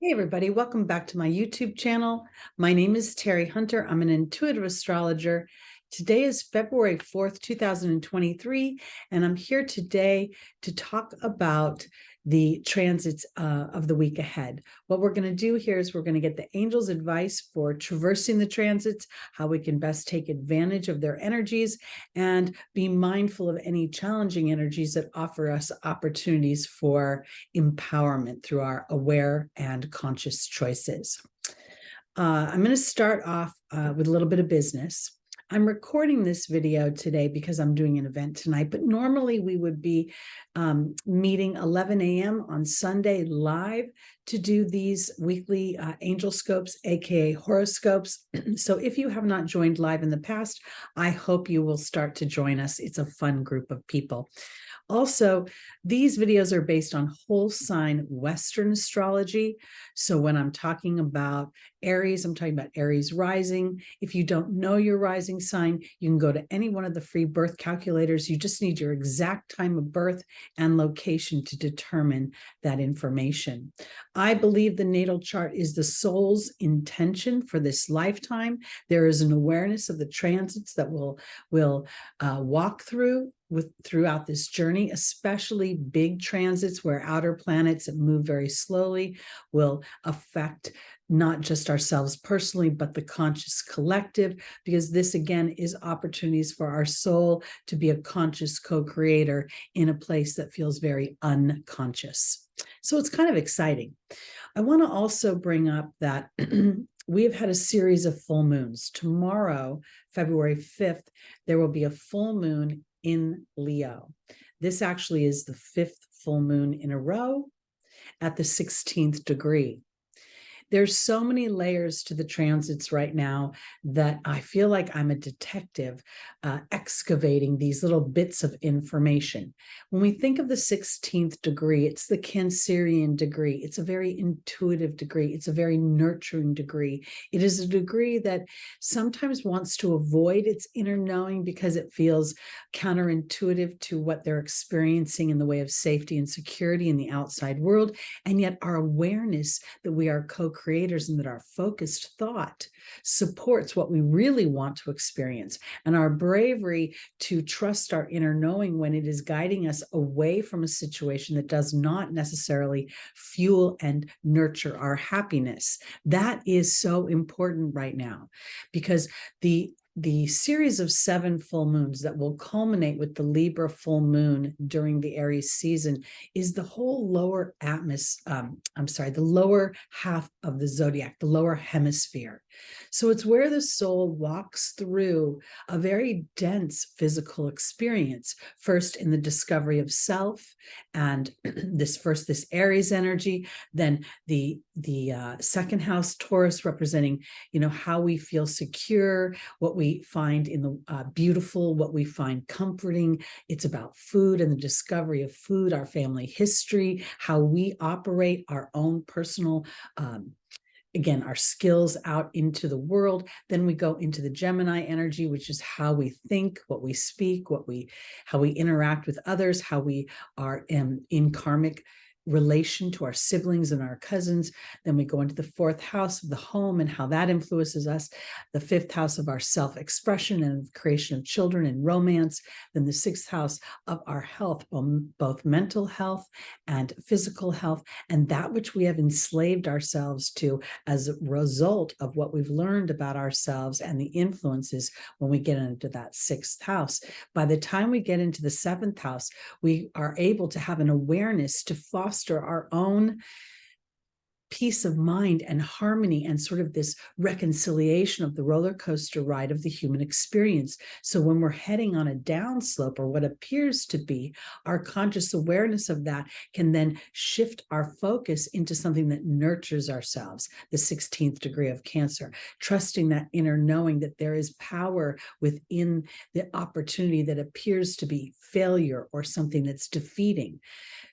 Hey everybody, welcome back to my YouTube channel. My name is Teri Hunter. I'm an intuitive astrologer. Today is February 4th, 2023, and I'm here today to talk about the transits of the week ahead. What we're going to do here is we're going to get the angels' advice for traversing the transits, how we can best take advantage of their energies, and be mindful of any challenging energies that offer us opportunities for empowerment through our aware and conscious choices. I'm going to start off with a little bit of business. I'm recording this video today because I'm doing an event tonight, but normally we would be meeting 11 a.m. on Sunday live to do these weekly angel scopes, aka horoscopes. So if you have not joined live in the past, I hope you will start to join us. It's a fun group of people. Also, these videos are based on whole sign Western astrology. So when I'm talking about Aries, I'm talking about Aries rising. If you don't know your rising sign, you can go to any one of the free birth calculators. You just need your exact time of birth and location to determine that information. I believe the natal chart is the soul's intention for this lifetime. There is an awareness of the transits that we'll walk throughout this journey, especially big transits where outer planets that move very slowly will affect not just ourselves personally, but the conscious collective, because this again is opportunities for our soul to be a conscious co-creator in a place that feels very unconscious. So it's kind of exciting. I want to also bring up that we have had a series of full moons. Tomorrow, February 5th, there will be a full moon in Leo. This actually is the 5th full moon in a row at the 16th degree. There's so many layers to the transits right now that I feel like I'm a detective excavating these little bits of information. When we think of the 16th degree, it's the Cancerian degree. It's a very intuitive degree. It's a very nurturing degree. It is a degree that sometimes wants to avoid its inner knowing because it feels counterintuitive to what they're experiencing in the way of safety and security in the outside world. And yet our awareness that we are co-creators and that our focused thought supports what we really want to experience, and our bravery to trust our inner knowing when it is guiding us away from a situation that does not necessarily fuel and nurture our happiness. That is so important right now, because the series of 7 full moons that will culminate with the Libra full moon during the Aries season is the whole lower the lower half of the zodiac, the lower hemisphere. So it's where the soul walks through a very dense physical experience, first in the discovery of self, and this Aries energy, then the second house Taurus representing, how we feel secure, what we find in the beautiful, what we find comforting. It's about food and the discovery of food, our family history, how we operate our own personal again, our skills out into the world. Then we go into the Gemini energy, which is how we think, what we speak, how we interact with others, how we are in karmic relation to our siblings and our cousins. Then we go into the 4th house of the home and how that influences us, the 5th house of our self-expression and creation of children and romance, then the 6th house of our health, both mental health and physical health, and that which we have enslaved ourselves to as a result of what we've learned about ourselves and the influences when we get into that 6th house. By the time we get into the 7th house, we are able to have an awareness to foster our own peace of mind and harmony and sort of this reconciliation of the roller coaster ride of the human experience. So when we're heading on a downslope, or what appears to be, our conscious awareness of that can then shift our focus into something that nurtures ourselves, the 16th degree of Cancer, trusting that inner knowing that there is power within the opportunity that appears to be failure or something that's defeating.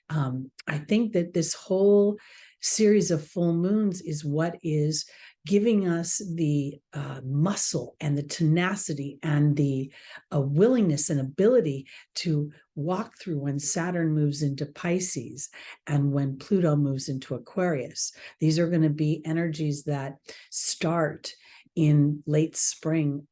I think that this whole series of full moons is what is giving us the muscle and the tenacity and the willingness and ability to walk through when Saturn moves into Pisces and when Pluto moves into Aquarius. These are going to be energies that start in late spring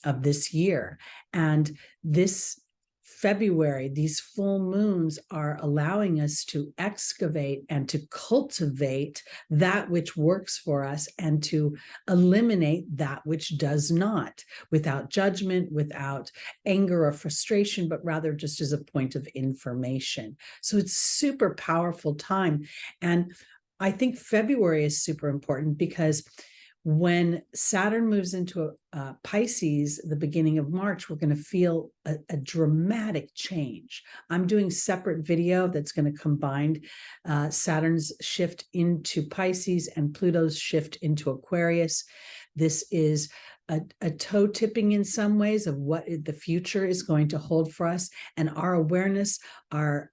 of this year. And this February, these full moons are allowing us to excavate and to cultivate that which works for us and to eliminate that which does not, without judgment, without anger or frustration, but rather just as a point of information. So it's super powerful time. And I think February is super important because when Saturn moves into Pisces, the beginning of March, we're going to feel a dramatic change. I'm doing separate video that's going to combine Saturn's shift into Pisces and Pluto's shift into Aquarius. This is a toe tipping in some ways of what the future is going to hold for us, and our awareness, our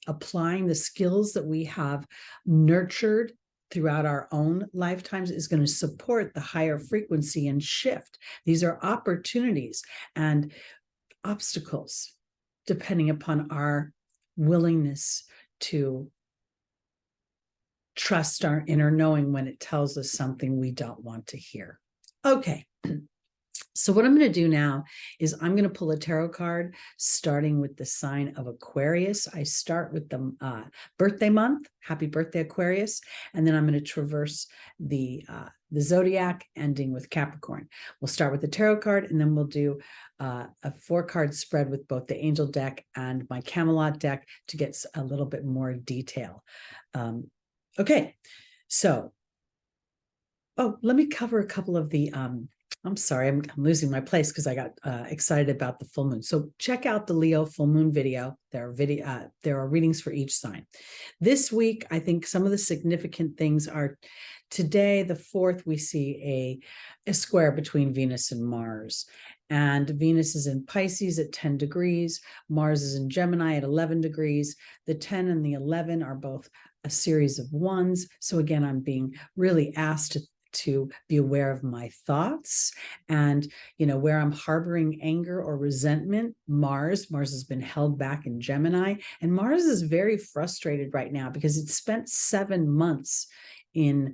applying the skills that we have nurtured throughout our own lifetimes is going to support the higher frequency and shift. These are opportunities and obstacles, depending upon our willingness to trust our inner knowing when it tells us something we don't want to hear. Okay. So what I'm going to do now is I'm going to pull a tarot card, starting with the sign of Aquarius. I start with the birthday month. Happy birthday, Aquarius. And then I'm going to traverse the zodiac, ending with Capricorn. We'll start with the tarot card, and then we'll do a 4-card spread with both the angel deck and my Camelot deck to get a little bit more detail. Okay. So, let me cover a couple of the I'm sorry, I'm losing my place because I got excited about the full moon. So check out the Leo full moon video. There are readings for each sign. This week, I think some of the significant things are today, the 4th, we see a square between Venus and Mars. And Venus is in Pisces at 10 degrees. Mars is in Gemini at 11 degrees. The 10 and the 11 are both a series of ones. So again, I'm being really asked to be aware of my thoughts and, where I'm harboring anger or resentment. Mars has been held back in Gemini, and Mars is very frustrated right now because it spent 7 months in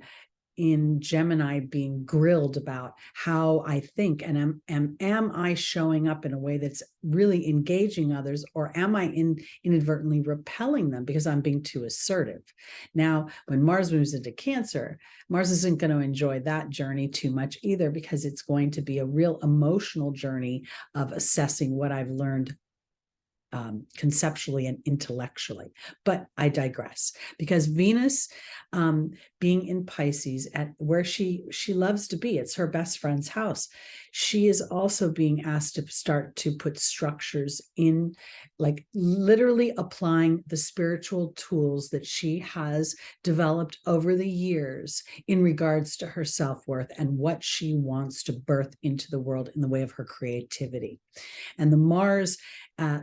Gemini being grilled about how I think, and am I showing up in a way that's really engaging others, or am I inadvertently repelling them because I'm being too assertive? Now, when Mars moves into Cancer, Mars isn't going to enjoy that journey too much either, because it's going to be a real emotional journey of assessing what I've learned conceptually and intellectually. But I digress, because Venus being in Pisces at where she loves to be, it's her best friend's house. She is also being asked to start to put structures in, like literally applying the spiritual tools that she has developed over the years in regards to her self-worth and what she wants to birth into the world in the way of her creativity. And the Mars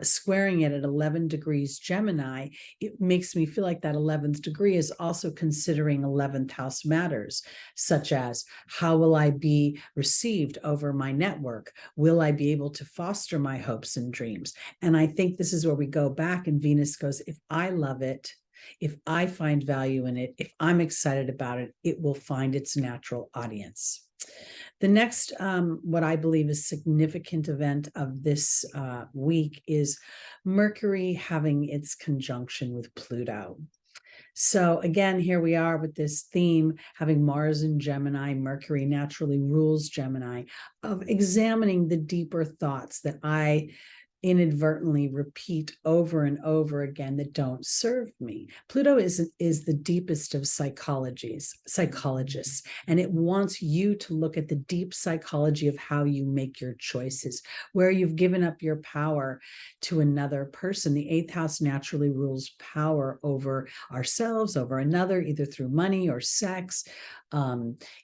squaring it at 11 degrees Gemini, it makes me feel like that 11th degree is also considering 11th house matters, such as how will I be received over my network? Will I be able to foster my hopes and dreams? And I think this is where we go back, and Venus goes, if I love it, if I find value in it, if I'm excited about it, it will find its natural audience. The next, what I believe is significant event of this week is Mercury having its conjunction with Pluto. So again, here we are with this theme, having Mars in Gemini. Mercury naturally rules Gemini, of examining the deeper thoughts that I inadvertently repeat over and over again that don't serve me. Pluto is the deepest of psychologists, and it wants you to look at the deep psychology of how you make your choices, where you've given up your power to another person. The 8th house naturally rules power over ourselves, over another, either through money or sex.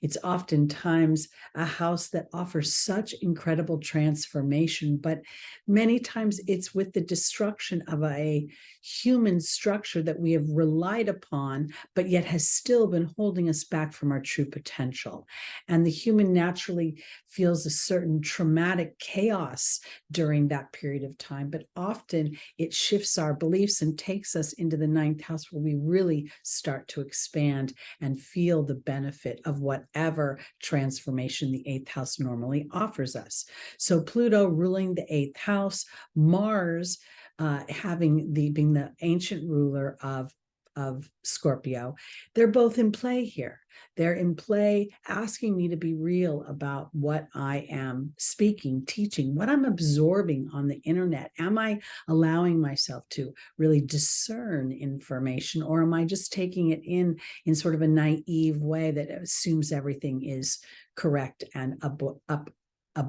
It's oftentimes a house that offers such incredible transformation, but many times it's with the destruction of a human structure that we have relied upon, but yet has still been holding us back from our true potential. And the human naturally feels a certain traumatic chaos during that period of time, but often it shifts our beliefs and takes us into the ninth house, where we really start to expand and feel the benefit of whatever transformation the eighth house normally offers us. So Pluto ruling the eighth house, Mars being the ancient ruler of Scorpio, they're both in play here. They're in play asking me to be real about what I am speaking, teaching, what I'm absorbing on the internet. Am I allowing myself to really discern information, or am I just taking it in sort of a naive way that assumes everything is correct and above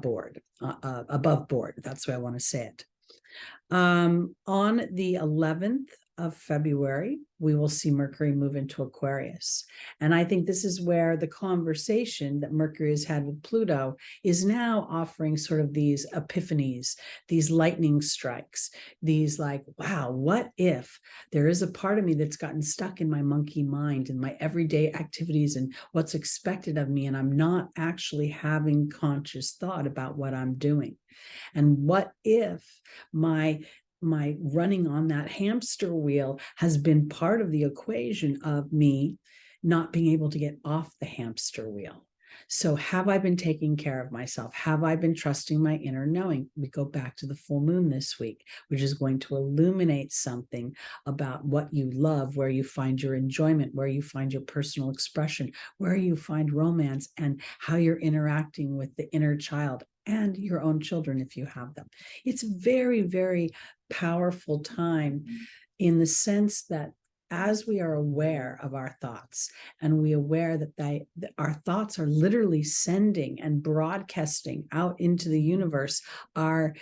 board? That's the way I want to say it. On the 11th of February, we will see Mercury move into Aquarius. And I think this is where the conversation that Mercury has had with Pluto is now offering sort of these epiphanies, these lightning strikes, these like, wow, what if there is a part of me that's gotten stuck in my monkey mind and my everyday activities and what's expected of me, and I'm not actually having conscious thought about what I'm doing? And what if my running on that hamster wheel has been part of the equation of me not being able to get off the hamster wheel? So have I been taking care of myself? Have I been trusting my inner knowing? We go back to the full moon this week, which is going to illuminate something about what you love, where you find your enjoyment, where you find your personal expression, where you find romance, and how you're interacting with the inner child and your own children if you have them. It's very, very powerful time in the sense that as we are aware of our thoughts, and we aware that our thoughts are literally sending and broadcasting out into the universe our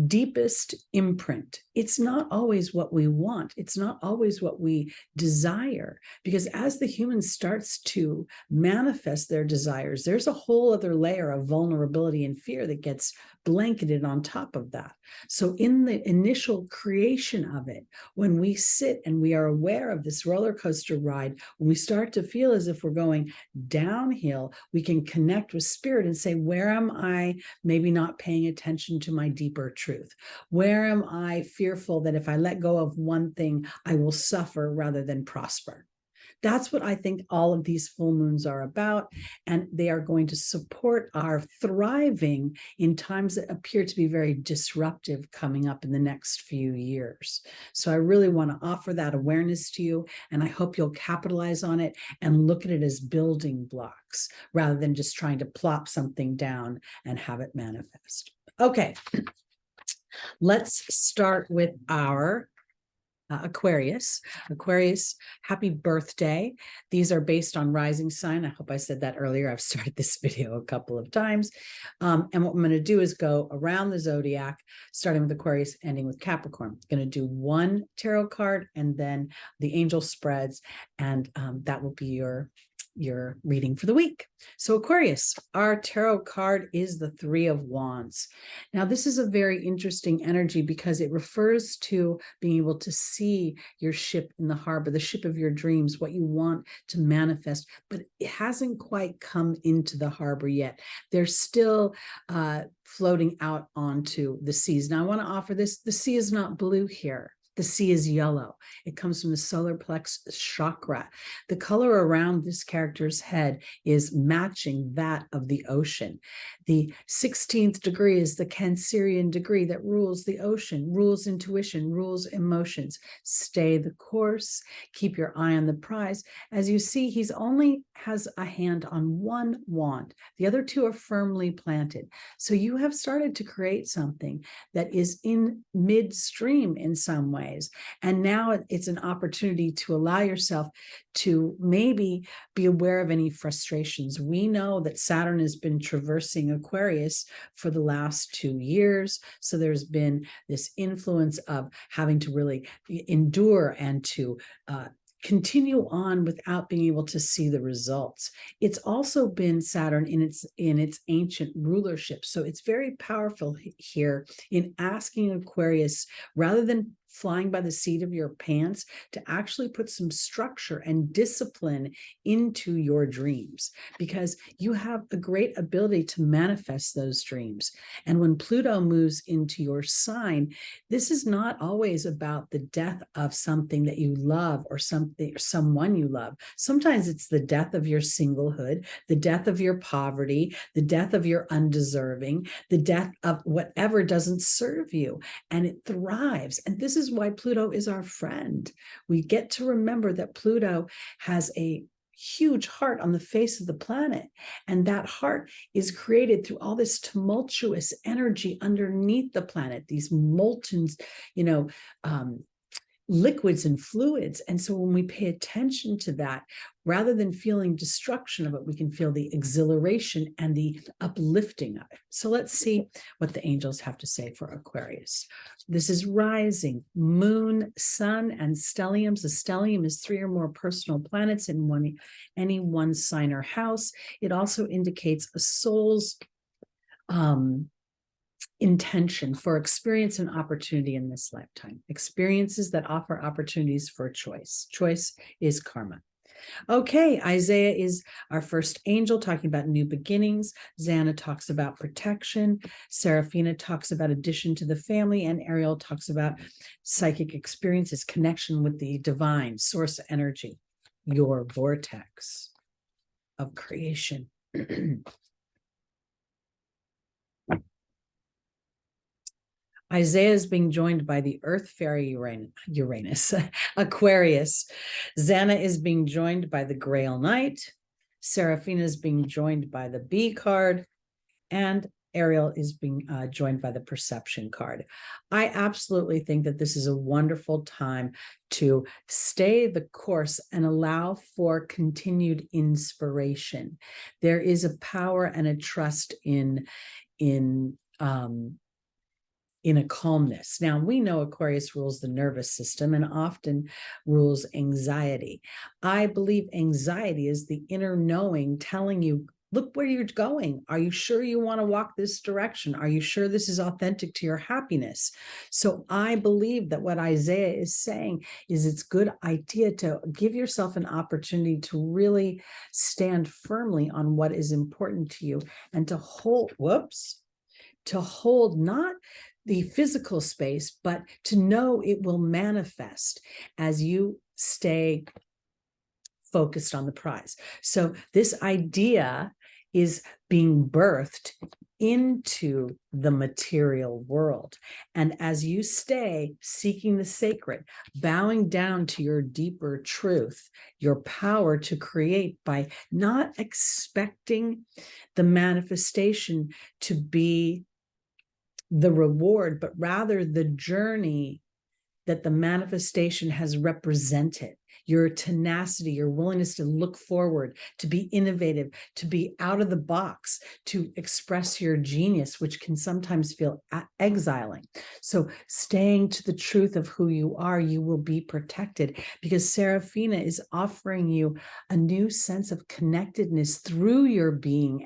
deepest imprint. It's not always what we want. It's not always what we desire, because as the human starts to manifest their desires, there's a whole other layer of vulnerability and fear that gets blanketed on top of that. So in the initial creation of it, when we sit and we are aware of this roller coaster ride, when we start to feel as if we're going downhill, we can connect with spirit and say, where am I maybe not paying attention to my deeper truth? Where am I fearful that if I let go of one thing, I will suffer rather than prosper? That's what I think all of these full moons are about, and they are going to support our thriving in times that appear to be very disruptive coming up in the next few years. So I really want to offer that awareness to you, and I hope you'll capitalize on it and look at it as building blocks rather than just trying to plop something down and have it manifest. Okay, let's start with our Aquarius. Aquarius, happy birthday. These are based on rising sign. I hope I said that earlier. I've started this video a couple of times. And what I'm going to do is go around the zodiac, starting with Aquarius, ending with Capricorn. I'm going to do one tarot card and then the angel spreads, and that will be your reading for the week. So Aquarius, our tarot card is the Three of Wands. Now, this is a very interesting energy because it refers to being able to see your ship in the harbor, the ship of your dreams, what you want to manifest, but it hasn't quite come into the harbor yet. They're still floating out onto the seas. Now, I want to offer this. The sea is not blue here. The sea is yellow. It comes from the solar plexus chakra. The color around this character's head is matching that of the ocean. The 16th degree is the Cancerian degree that rules the ocean, rules intuition, rules emotions. Stay the course. Keep your eye on the prize. As you see, he's only has a hand on one wand. The other two are firmly planted. So you have started to create something that is in midstream in some way. And now it's an opportunity to allow yourself to maybe be aware of any frustrations. We know that Saturn has been traversing Aquarius for the last 2 years. So there's been this influence of having to really endure and to continue on without being able to see the results. It's also been Saturn in its ancient rulership. So it's very powerful here in asking Aquarius, rather than flying by the seat of your pants, to actually put some structure and discipline into your dreams, because you have a great ability to manifest those dreams. And when Pluto moves into your sign, this is not always about the death of something that you love or someone you love. Sometimes it's the death of your singlehood, the death of your poverty, the death of your undeserving, the death of whatever doesn't serve you, and it thrives. And this is why Pluto is our friend. We get to remember that Pluto has a huge heart on the face of the planet, and that heart is created through all this tumultuous energy underneath the planet, these molten, liquids and fluids. And so when we pay attention to that, rather than feeling destruction of it, we can feel the exhilaration and the uplifting of it. So let's see what the angels have to say for Aquarius. This is rising, moon, sun, and stelliums. The stellium is 3 or more personal planets in any one sign or house. It also indicates a soul's intention for experience and opportunity in this lifetime. Experiences that offer opportunities for choice. Choice is karma. Okay, Isaiah is our first angel, talking about new beginnings. Xana talks about protection. Seraphina talks about addition to the family. And Ariel talks about psychic experiences, connection with the divine source energy, your vortex of creation. Isaiah is being joined by the Earth Fairy Uranus, Aquarius. Xana is being joined by the Grail Knight. Seraphina is being joined by the Bee card. And Ariel is being joined by the Perception card. I absolutely think that this is a wonderful time to stay the course and allow for continued inspiration. There is a power and a trust in a calmness. Now, we know Aquarius rules the nervous system and often rules anxiety. I believe anxiety is the inner knowing telling you, look where you're going. Are you sure you want to walk this direction? Are you sure this is authentic to your happiness? So I believe that what Isaiah is saying is it's a good idea to give yourself an opportunity to really stand firmly on what is important to you and to hold, not the physical space, but to know it will manifest as you stay focused on the prize. So this idea is being birthed into the material world. And as you stay seeking the sacred, bowing down to your deeper truth, your power to create by not expecting the manifestation to be the reward, but rather the journey that the manifestation has represented. Your tenacity, your willingness to look forward, to be innovative, to be out of the box, to express your genius, which can sometimes feel exiling. So staying to the truth of who you are, you will be protected, because Seraphina is offering you a new sense of connectedness through your being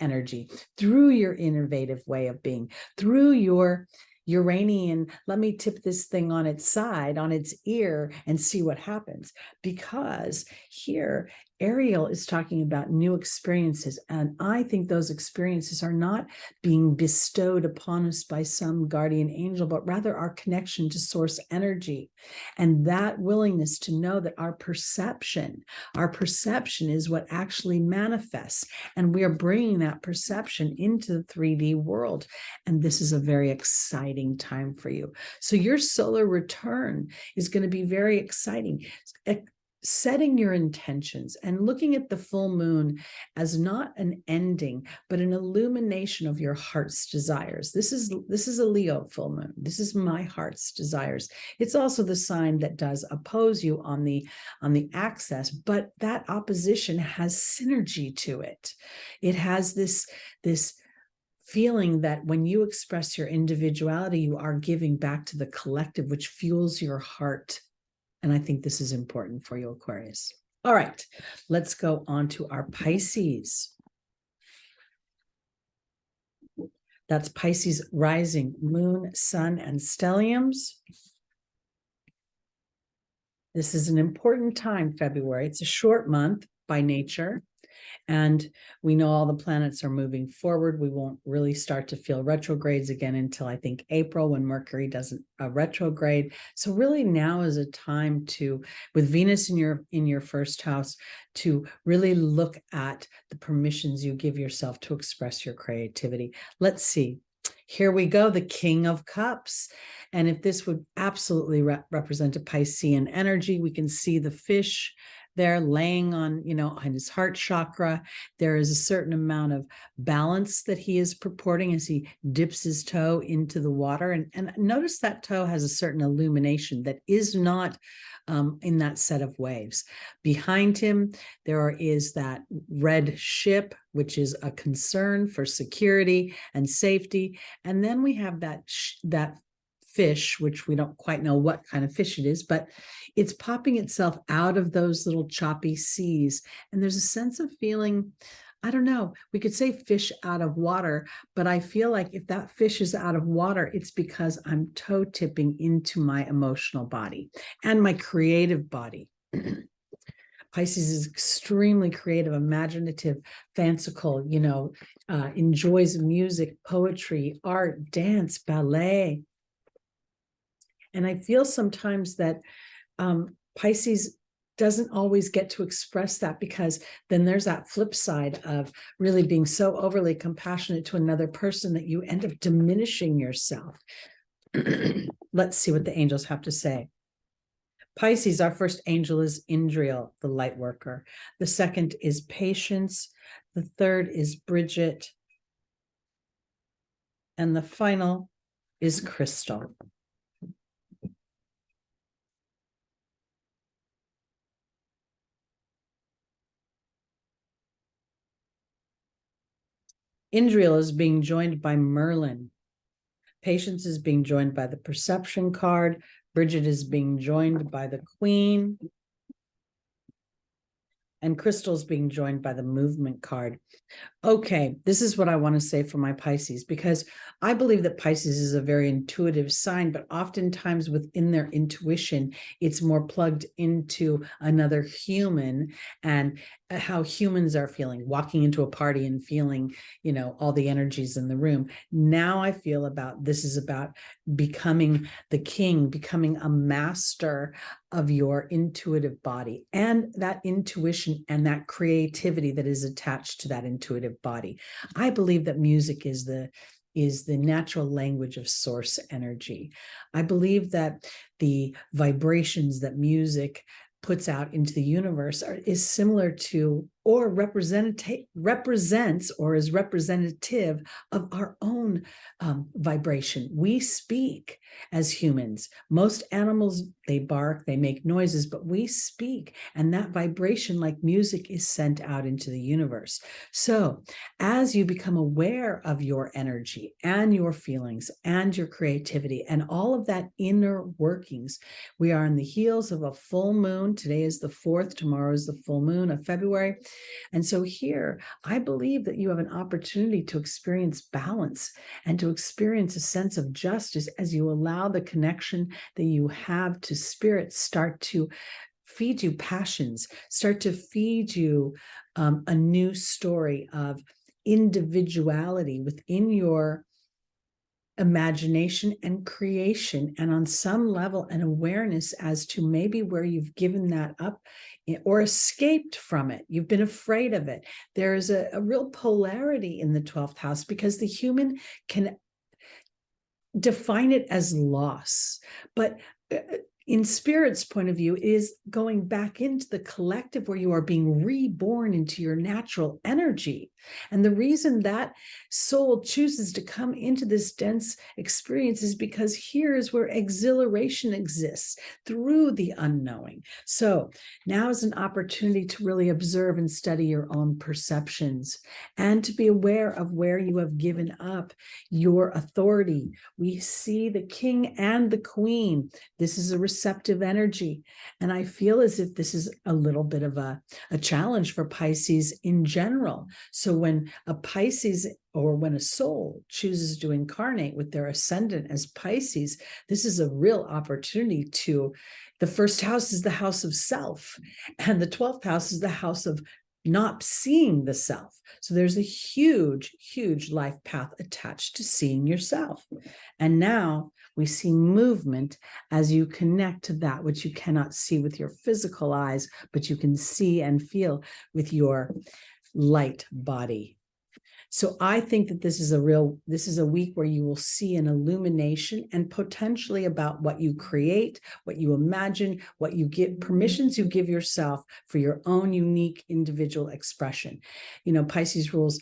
energy, through your innovative way of being, through your Uranian, let me tip this thing on its side, on its ear, and see what happens. Because here, Ariel is talking about new experiences. And I think those experiences are not being bestowed upon us by some guardian angel, but rather our connection to source energy. And that willingness to know that our perception is what actually manifests. And we are bringing that perception into the 3D world. And this is a very exciting time for you. So your solar return is going to be very exciting. Setting your intentions and looking at the full moon as not an ending, but an illumination of your heart's desires. This is a Leo full moon. This is my heart's desires. It's also the sign that does oppose you on the axis, but that opposition has synergy to it. It has this feeling that when you express your individuality, you are giving back to the collective, which fuels your heart. And I think this is important for you, Aquarius. All right, let's go on to our Pisces. That's Pisces rising, moon, sun, and stelliums. This is an important time, February. It's a short month by nature. And we know all the planets are moving forward. We won't really start to feel retrogrades again until I think April, when Mercury doesn't retrograde. So really now is a time to, with Venus in your first house, to really look at the permissions you give yourself to express your creativity. Let's see. Here we go, the King of Cups. And if this would absolutely represent a Piscean energy, we can see the fish there laying on, on his heart chakra. There is a certain amount of balance that he is purporting as he dips his toe into the water. And notice that toe has a certain illumination that is not in that set of waves. Behind him, there is that red ship, which is a concern for security and safety. And then we have that fish, which we don't quite know what kind of fish it is, but it's popping itself out of those little choppy seas. And there's a sense of feeling, I don't know, we could say fish out of water, but I feel like if that fish is out of water, it's because I'm toe tipping into my emotional body and my creative body. Pisces is extremely creative, imaginative, fanciful, enjoys music, poetry, art, dance, ballet. And I feel sometimes that Pisces doesn't always get to express that, because then there's that flip side of really being so overly compassionate to another person that you end up diminishing yourself. Let's see what the angels have to say. Pisces, our first angel is Indriel, the light worker. The second is Patience. The third is Bridget. And the final is Crystal. Indriel is being joined by Merlin. Patience is being joined by the Perception card. Bridget is being joined by the Queen. And Crystal is being joined by the Movement card. Okay, this is what I want to say for my Pisces, because I believe that Pisces is a very intuitive sign, but oftentimes within their intuition, it's more plugged into another human and how humans are feeling, walking into a party and feeling, all the energies in the room. Now I feel this is about becoming the king, becoming a master of your intuitive body, and that intuition and that creativity that is attached to that intuitive body. I believe that music is the natural language of source energy. I believe that the vibrations that music puts out into the universe is similar to, or represents or is representative of our own vibration. We speak as humans. Most animals, they bark, they make noises, but we speak, and that vibration, like music, is sent out into the universe. So as you become aware of your energy and your feelings and your creativity and all of that inner workings, we are in the heels of a full moon. Today is the 4th, tomorrow is the full moon of February. And so here, I believe that you have an opportunity to experience balance and to experience a sense of justice as you allow the connection that you have to spirit start to feed you passions, start to feed you a new story of individuality within your imagination and creation, and on some level an awareness as to maybe where you've given that up or escaped from it. You've been afraid of it. There is a real polarity in the 12th house, because the human can define it as loss, but in spirit's point of view, is going back into the collective where you are being reborn into your natural energy. And the reason that soul chooses to come into this dense experience is because here is where exhilaration exists through the unknowing. So now is an opportunity to really observe and study your own perceptions and to be aware of where you have given up your authority. We see the king and the queen. This is a receptive energy. And I feel as if this is a little bit of a challenge for Pisces in general. So when a Pisces or when a soul chooses to incarnate with their ascendant as Pisces, this is a real opportunity to, the first house is the house of self, and the 12th house is the house of not seeing the self. So there's a huge, huge life path attached to seeing yourself. And now we see movement as you connect to that which you cannot see with your physical eyes, but you can see and feel with your light body. So I think that this is a week where you will see an illumination and potentially about what you create, what you imagine, what you give, permissions you give yourself for your own unique individual expression. You know, Pisces rules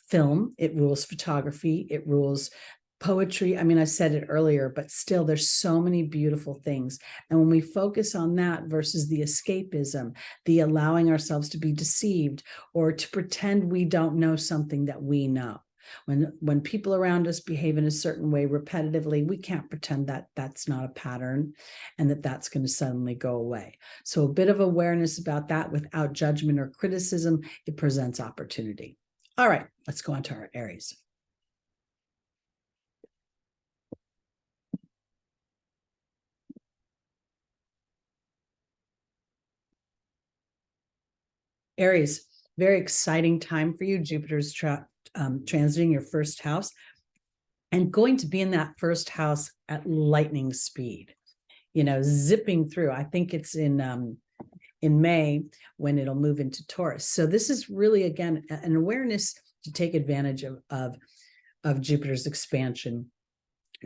film, it rules photography, it rules poetry. I mean, I said it earlier, but still there's so many beautiful things. And when we focus on that versus the escapism, the allowing ourselves to be deceived or to pretend we don't know something that we know. When people around us behave in a certain way repetitively, we can't pretend that that's not a pattern and that that's going to suddenly go away. So a bit of awareness about that without judgment or criticism, it presents opportunity. All right, let's go on to our Aries. Aries, very exciting time for you. Jupiter's transiting your first house and going to be in that first house at lightning speed, you know, zipping through. I think it's in May when it'll move into Taurus. So this is really, again, an awareness to take advantage of Jupiter's expansion.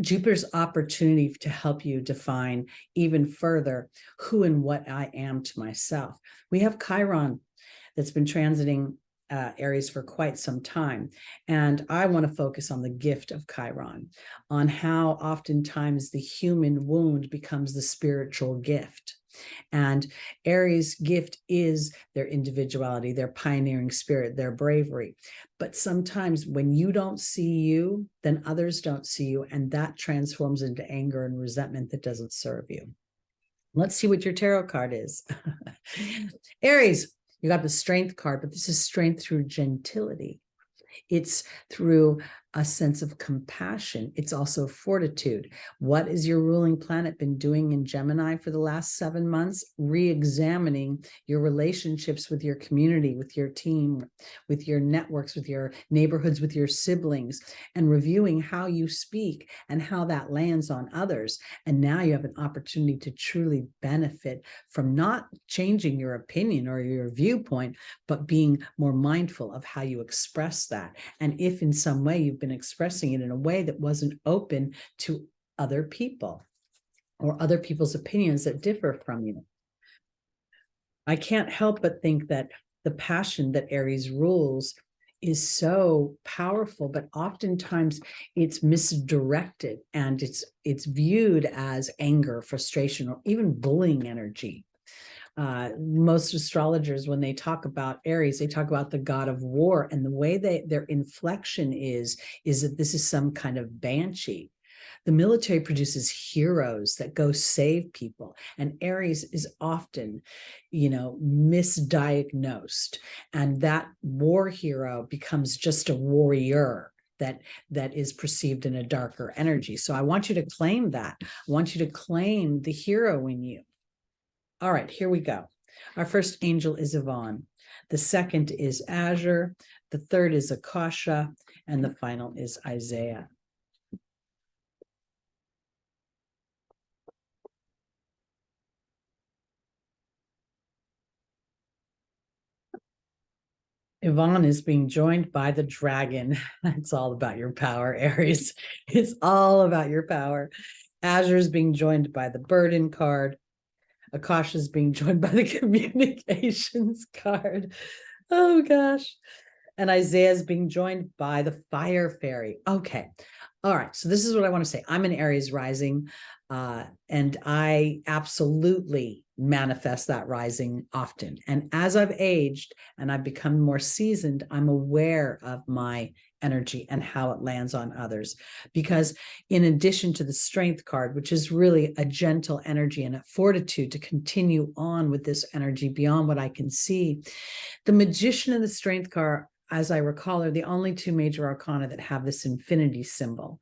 Jupiter's opportunity to help you define even further who and what I am to myself. We have Chiron that's been transiting Aries for quite some time. And I want to focus on the gift of Chiron, on how oftentimes the human wound becomes the spiritual gift. And Aries' gift is their individuality, their pioneering spirit, their bravery. But sometimes when you don't see you, then others don't see you, and that transforms into anger and resentment that doesn't serve you. Let's see what your tarot card is. Aries, you got the strength card, but this is strength through gentility. It's through a sense of compassion. It's also fortitude. What has your ruling planet been doing in Gemini for the last 7 months? Re-examining your relationships with your community, with your team, with your networks, with your neighborhoods, with your siblings, and reviewing how you speak and how that lands on others. And now you have an opportunity to truly benefit from not changing your opinion or your viewpoint, but being more mindful of how you express that. And if in some way you've been expressing it in a way that wasn't open to other people or other people's opinions that differ from you. I can't help but think that the passion that Aries rules is so powerful, but oftentimes it's misdirected and it's viewed as anger, frustration, or even bullying energy. Most astrologers, when they talk about Aries, they talk about the god of war, and the way their inflection is that this is some kind of banshee. The military produces heroes that go save people, and Aries is often, you know, misdiagnosed, and that war hero becomes just a warrior that is perceived in a darker energy. So I want you to claim that. I want you to claim the hero in you. All right, here we go. Our first angel is Yvonne. The second is Azure. The third is Akasha. And the final is Isaiah. Yvonne is being joined by the dragon. It's all about your power, Aries. It's all about your power. Azure is being joined by the burden card. Akasha is being joined by the communications card. Oh gosh. And Isaiah is being joined by the fire fairy. Okay. All right. So this is what I want to say. I'm an Aries rising, and I absolutely manifest that rising often. And as I've aged and I've become more seasoned, I'm aware of my energy and how it lands on others. Because in addition to the strength card, which is really a gentle energy and a fortitude to continue on with this energy beyond what I can see, the magician and the strength card, as I recall, are the only two major arcana that have this infinity symbol.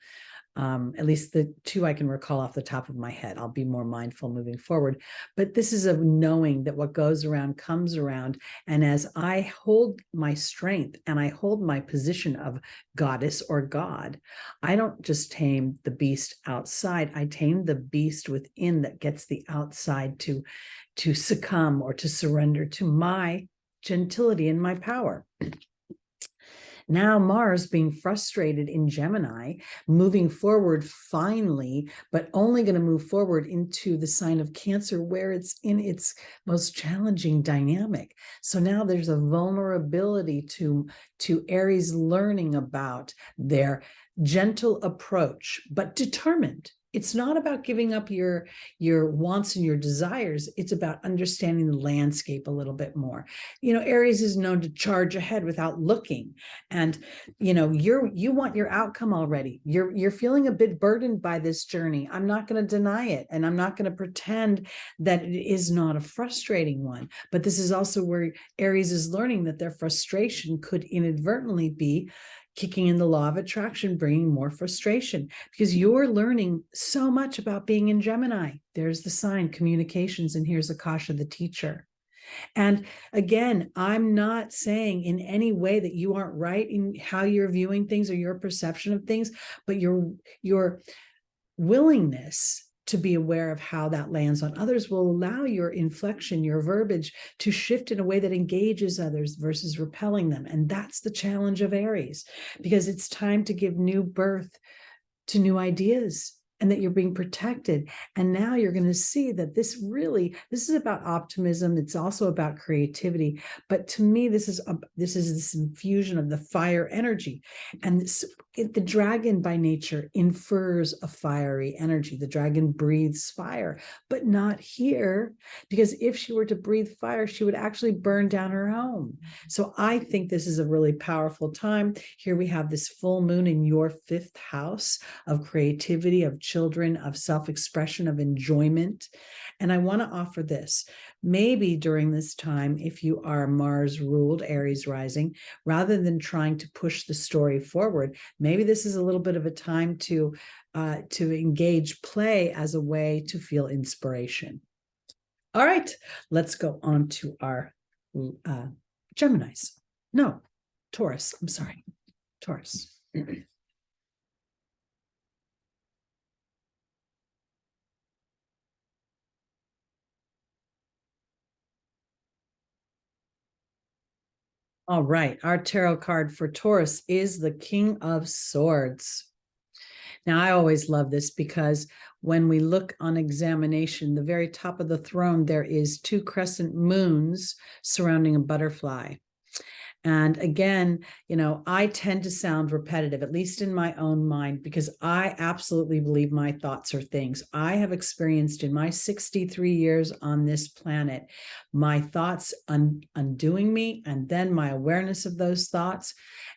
At least the two I can recall off the top of my head. I'll be more mindful moving forward. But this is of knowing that what goes around comes around. And as I hold my strength and I hold my position of goddess or god, I don't just tame the beast outside. I tame the beast within that gets the outside to succumb or to surrender to my gentility and my power. Now Mars being frustrated in Gemini, moving forward finally, but only going to move forward into the sign of Cancer where it's in its most challenging dynamic. So now there's a vulnerability to Aries learning about their gentle approach, but determined. It's not about giving up your wants and your desires. It's about understanding the landscape a little bit more. Aries is known to charge ahead without looking. And, you want your outcome already. You're feeling a bit burdened by this journey. I'm not going to deny it. And I'm not going to pretend that it is not a frustrating one. But this is also where Aries is learning that their frustration could inadvertently be kicking in the law of attraction, bringing more frustration, because you're learning so much about being in Gemini. There's the sign, communications, and here's Akasha, the teacher. And again, I'm not saying in any way that you aren't right in how you're viewing things or your perception of things, but your willingness to be aware of how that lands on others will allow your inflection, your verbiage to shift in a way that engages others versus repelling them. And that's the challenge of Aries, because it's time to give new birth to new ideas and that you're being protected. And now you're going to see that this is about optimism. It's also about creativity. But to me, this is this infusion of the fire energy. And the dragon by nature infers a fiery energy. The dragon breathes fire, but not here, because if she were to breathe fire, she would actually burn down her home. So I think this is a really powerful time. Here we have this full moon in your fifth house of creativity, of children, of self-expression, of enjoyment. And I want to offer this. Maybe during this time, if you are Mars ruled, Aries rising, rather than trying to push the story forward, maybe this is a little bit of a time to engage play as a way to feel inspiration. All right, let's go on to our Geminis. No, Taurus. I'm sorry, Taurus. All right, our tarot card for Taurus is the King of Swords. Now, I always love this because when we look on examination, the very top of the throne, there is two crescent moons surrounding a butterfly. And again, I tend to sound repetitive, at least in my own mind, because I absolutely believe my thoughts are things. I have experienced in my 63 years on this planet, my thoughts undoing me, and then my awareness of those thoughts,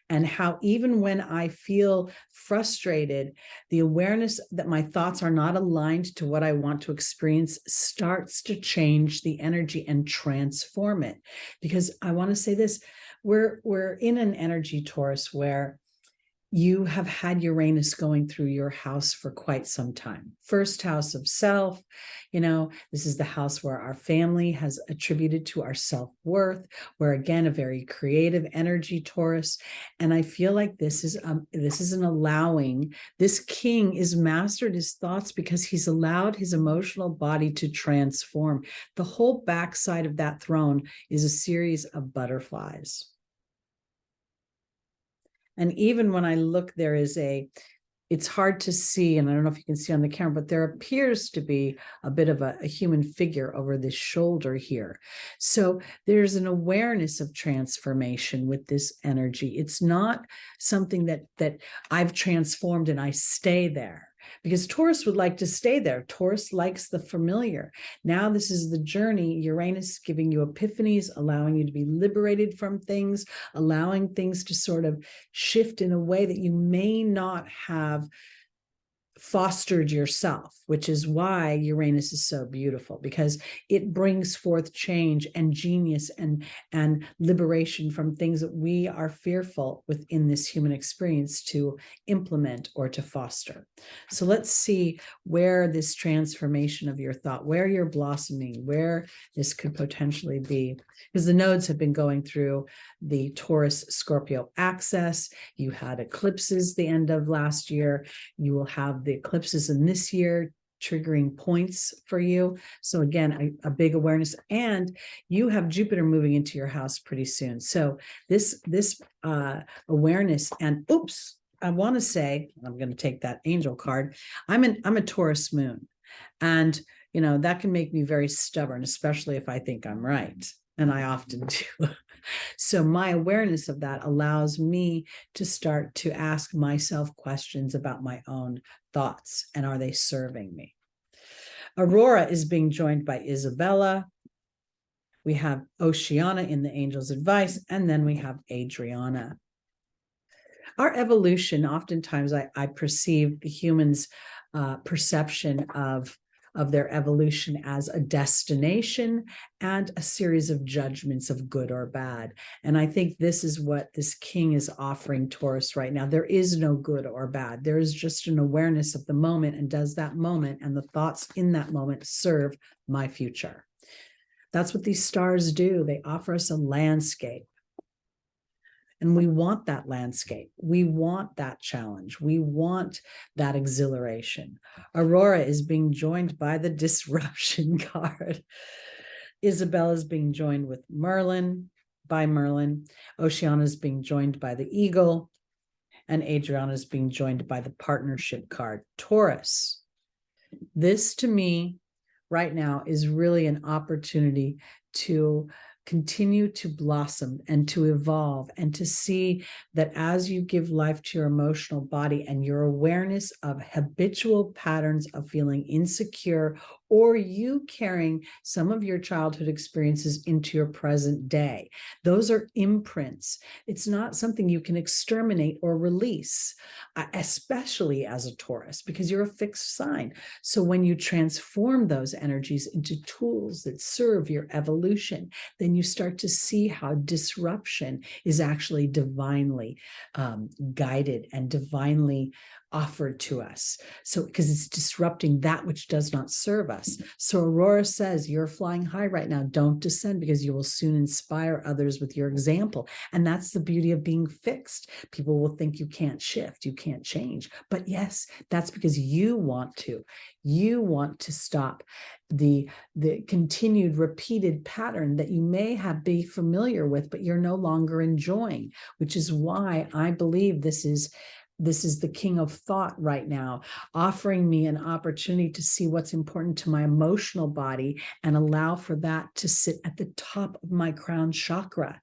and how even when I feel frustrated, the awareness that my thoughts are not aligned to what I want to experience starts to change the energy and transform it. Because I want to say this, we're in an energy, Taurus, where you have had Uranus going through your house for quite some time. First house of self, this is the house where our family has attributed to our self-worth. We're again a very creative energy, Taurus. And I feel like this is an allowing. This king is mastered his thoughts because he's allowed his emotional body to transform. The whole backside of that throne is a series of butterflies. And even when I look, it's hard to see, and I don't know if you can see on the camera, but there appears to be a bit of a human figure over this shoulder here. So there's an awareness of transformation with this energy. It's not something that I've transformed and I stay there. because Taurus would like to stay there. Taurus likes the familiar. Now this is the journey. Uranus giving you epiphanies, allowing you to be liberated from things, allowing things to sort of shift in a way that you may not have fostered yourself, which is why Uranus is so beautiful, because it brings forth change and genius and liberation from things that we are fearful within this human experience to implement or to foster. So let's see where this transformation of your thought, where you're blossoming, where this could potentially be, because the nodes have been going through the Taurus Scorpio axis. You had eclipses the end of last year. You will have the eclipses in this year triggering points for you. So again, a big awareness, and you have Jupiter moving into your house pretty soon. So this awareness, and oops, I want to say, I'm going to take that angel card. I'm a Taurus moon, and that can make me very stubborn, especially if I think I'm right. And I often do. So my awareness of that allows me to start to ask myself questions about my own thoughts, and are they serving me? Aurora is being joined by Isabella. We have Oceana in the Angel's Advice, and then we have Adriana. Our evolution, oftentimes I perceive the humans' perception of their evolution as a destination and a series of judgments of good or bad. And I think this is what this king is offering Taurus right now. There is no good or bad. There is just an awareness of the moment, and does that moment and the thoughts in that moment serve my future? That's what these stars do. They offer us a landscape. And we want that landscape. We want that challenge. We want that exhilaration. Aurora is being joined by the disruption card. Isabella is being joined with Merlin, by Merlin. Oceana is being joined by the eagle. And Adriana is being joined by the partnership card, Taurus. This, to me, right now, is really an opportunity to continue to blossom and to evolve, and to see that as you give life to your emotional body and your awareness of habitual patterns of feeling insecure, or you carrying some of your childhood experiences into your present day, those are imprints. It's not something you can exterminate or release, especially as a Taurus, because you're a fixed sign. So when you transform those energies into tools that serve your evolution, then you start to see how disruption is actually divinely guided and divinely offered to us. So, because it's disrupting that which does not serve us. So Aurora says, you're flying high right now. Don't descend, because you will soon inspire others with your example. And that's the beauty of being fixed. People will think you can't shift, you can't change. But yes, that's because you want to. You want to stop the continued repeated pattern that you may have be familiar with, but you're no longer enjoying, which is why I believe this is the king of thought right now, offering me an opportunity to see what's important to my emotional body and allow for that to sit at the top of my crown chakra.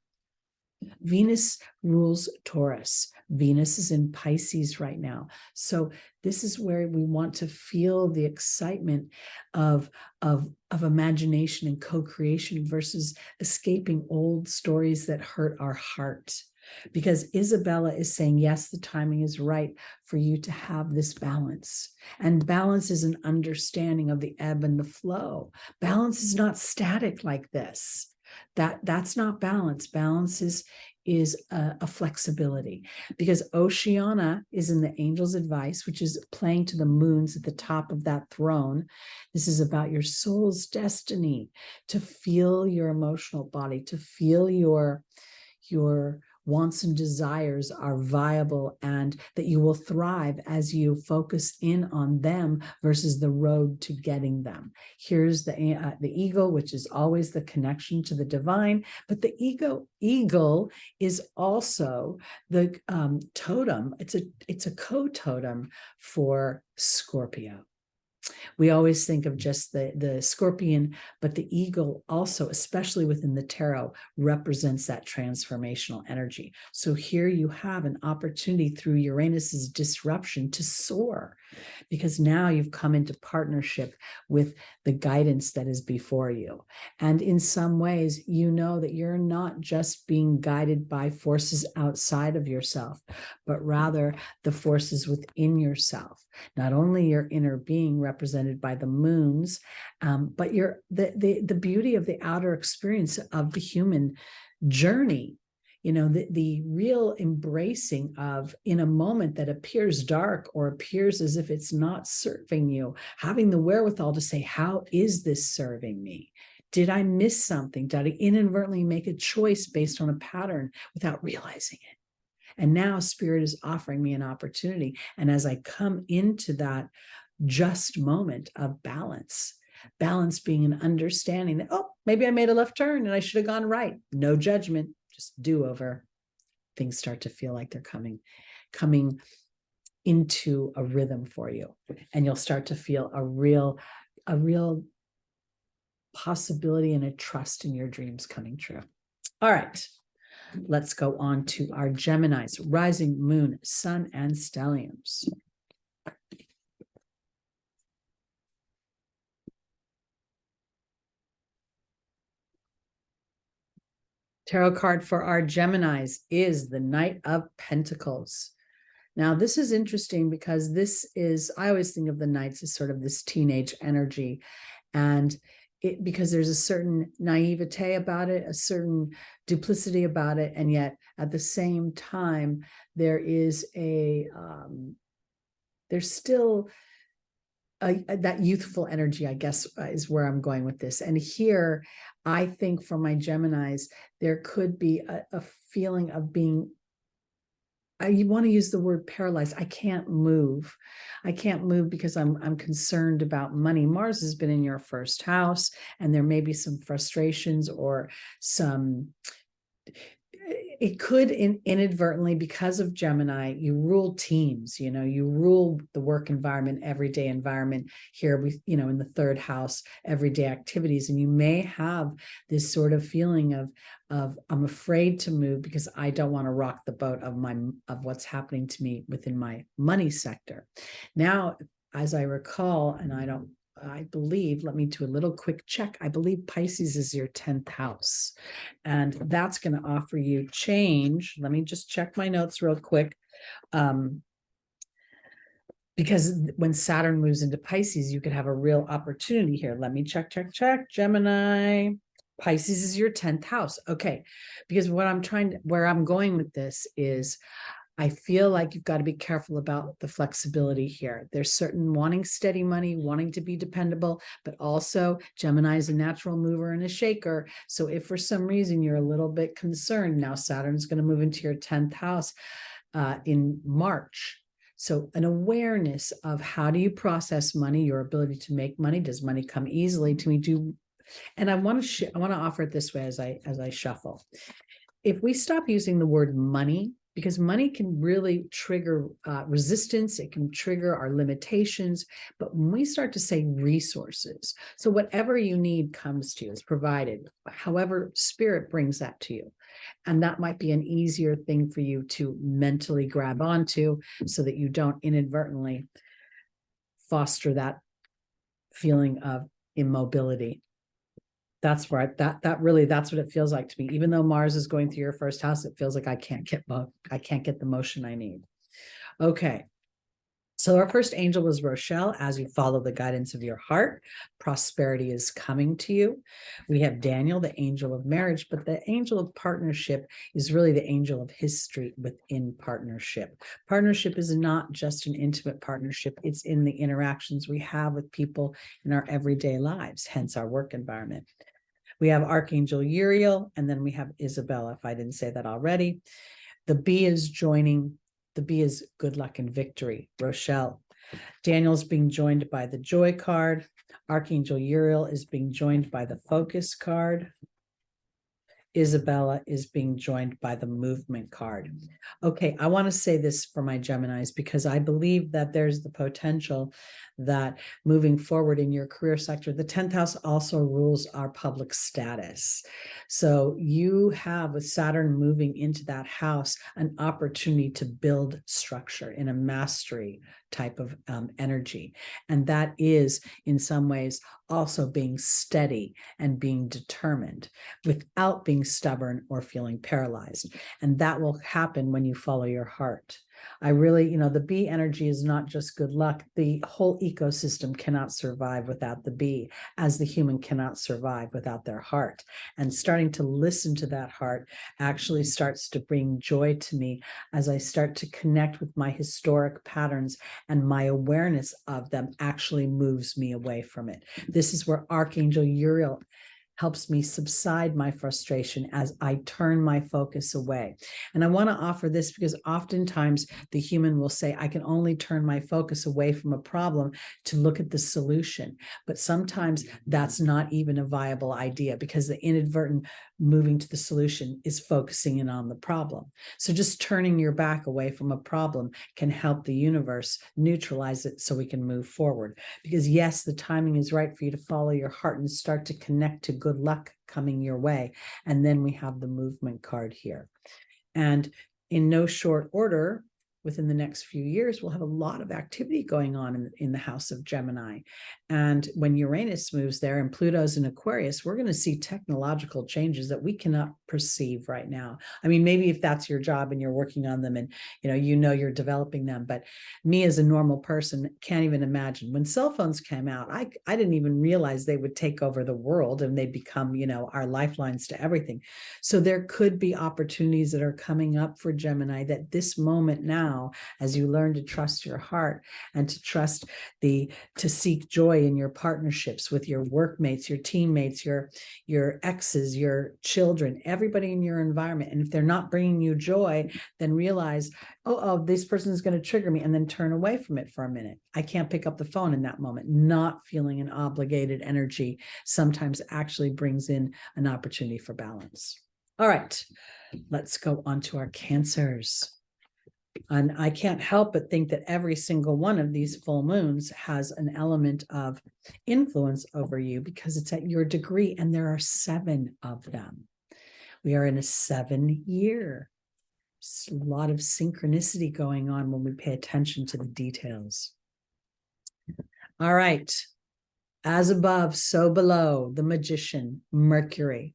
Venus rules Taurus. Venus is in Pisces right now. So this is where we want to feel the excitement of imagination and co-creation versus escaping old stories that hurt our heart. Because Isabella is saying, yes, the timing is right for you to have this balance. And balance is an understanding of the ebb and the flow. Balance is not static like this. That's not balance. Balance is a flexibility, because Oceana is in the Angel's Advice, which is playing to the moons at the top of that throne. This is about your soul's destiny, to feel your emotional body, to feel your wants and desires are viable, and that you will thrive as you focus in on them versus the road to getting them. Here's the eagle, which is always the connection to the divine, but the eagle is also the totem. It's a co-totem for Scorpio. We always think of just the scorpion, but the eagle also, especially within the tarot, represents that transformational energy. So here you have an opportunity through Uranus's disruption to soar, because now you've come into partnership with the guidance that is before you. And in some ways, you know that you're not just being guided by forces outside of yourself, but rather the forces within yourself. Not only your inner being represented by the moons, but the beauty of the outer experience of the human journey. The real embracing of, in a moment that appears dark or appears as if it's not serving you, having the wherewithal to say, how is this serving me? Did I miss something? Did I inadvertently make a choice based on a pattern without realizing it? And now Spirit is offering me an opportunity. And as I come into that just moment of balance being an understanding that, oh, maybe I made a left turn and I should have gone right. No judgment, just do over. Things start to feel like they're coming into a rhythm for you. And you'll start to feel a real possibility and a trust in your dreams coming true. All right. Let's go on to our Geminis, rising, moon, sun, and stelliums. Tarot card for our Geminis is the Knight of Pentacles. Now, this is interesting because I always think of the Knights as sort of this teenage energy, and because there's a certain naivete about it, a certain duplicity about it, and yet at the same time, there is there's still that youthful energy, I guess, is where I'm going with this. And here, I think for my Geminis, there could be a feeling of being, you want to use the word paralyzed. I can't move. I can't move because I'm concerned about money. Mars has been in your first house, and there may be some frustrations or it could inadvertently, because of Gemini, you rule teams, you rule the work environment, everyday environment here, in the third house, everyday activities. And you may have this sort of feeling of I'm afraid to move because I don't want to rock the boat of what's happening to me within my money sector. Now, as I recall, and I believe, let me do a little quick check. I believe Pisces is your 10th house, and that's going to offer you change. Let me just check my notes real quick. Because when Saturn moves into Pisces, you could have a real opportunity here. Let me check. Gemini. Pisces is your 10th house. Okay. Because where I'm going with this is, I feel like you've got to be careful about the flexibility here. There's certain wanting steady money, wanting to be dependable, but also Gemini is a natural mover and a shaker. So if for some reason you're a little bit concerned, now Saturn's going to move into your 10th house in March. So an awareness of how do you process money, your ability to make money. Does money come easily to me? And I want to offer it this way as I shuffle. If we stop using the word money, because money can really trigger resistance, it can trigger our limitations. But when we start to say resources, so whatever you need comes to you, is provided, however Spirit brings that to you. And that might be an easier thing for you to mentally grab onto, so that you don't inadvertently foster that feeling of immobility. That's where that's what it feels like to me. Even though Mars is going through your first house, it feels like I can't get the motion I need. Okay. So our first angel was Rochelle. As you follow the guidance of your heart, prosperity is coming to you. We have Daniel, the angel of marriage, but the angel of partnership is really the angel of history within partnership. Partnership is not just an intimate partnership. It's in the interactions we have with people in our everyday lives, hence our work environment. We have Archangel Uriel, and then we have Isabella, if I didn't say that already. The B is good luck and victory, Rochelle. Daniel's being joined by the joy card. Archangel Uriel is being joined by the focus card. Isabella is being joined by the movement card. Okay, I want to say this for my Geminis, because I believe that there's the potential that moving forward in your career sector, the 10th house also rules our public status. So you have, with Saturn moving into that house, an opportunity to build structure in a mastery type of energy. And that is, in some ways, also being steady and being determined without being stubborn or feeling paralyzed. And that will happen when you follow your heart. I really, the bee energy is not just good luck. The whole ecosystem cannot survive without the bee, as the human cannot survive without their heart. And starting to listen to that heart actually starts to bring joy to me as I start to connect with my historic patterns, and my awareness of them actually moves me away from it. This is where Archangel Uriel helps me subside my frustration as I turn my focus away. And I want to offer this because oftentimes the human will say, I can only turn my focus away from a problem to look at the solution. But sometimes that's not even a viable idea, because the inadvertent moving to the solution is focusing in on the problem. So just turning your back away from a problem can help the universe neutralize it so we can move forward. Because yes, the timing is right for you to follow your heart and start to connect to good luck coming your way. And then we have the movement card here. And in no short order, within the next few years, we'll have a lot of activity going on in the house of Gemini. And when Uranus moves there and Pluto's in Aquarius, we're going to see technological changes that we cannot perceive right now. I mean, maybe if that's your job and you're working on them and you're developing them, but me as a normal person can't even imagine. When cell phones came out, I didn't even realize they would take over the world and they become, our lifelines to everything. So there could be opportunities that are coming up for Gemini that this moment now, as you learn to trust your heart and to trust to seek joy in your partnerships with your workmates, your teammates, your exes, your children, everybody in your environment. And if they're not bringing you joy, then realize, oh, this person is going to trigger me, and then turn away from it for a minute. I can't pick up the phone in that moment. Not feeling an obligated energy sometimes actually brings in an opportunity for balance. All right, let's go on to our Cancers. And I can't help but think that every single one of these full moons has an element of influence over you, because it's at your degree, and there are 7 of them. We are in a 7-year. A lot of synchronicity going on when we pay attention to the details. All right. As above, so below, the Magician, Mercury.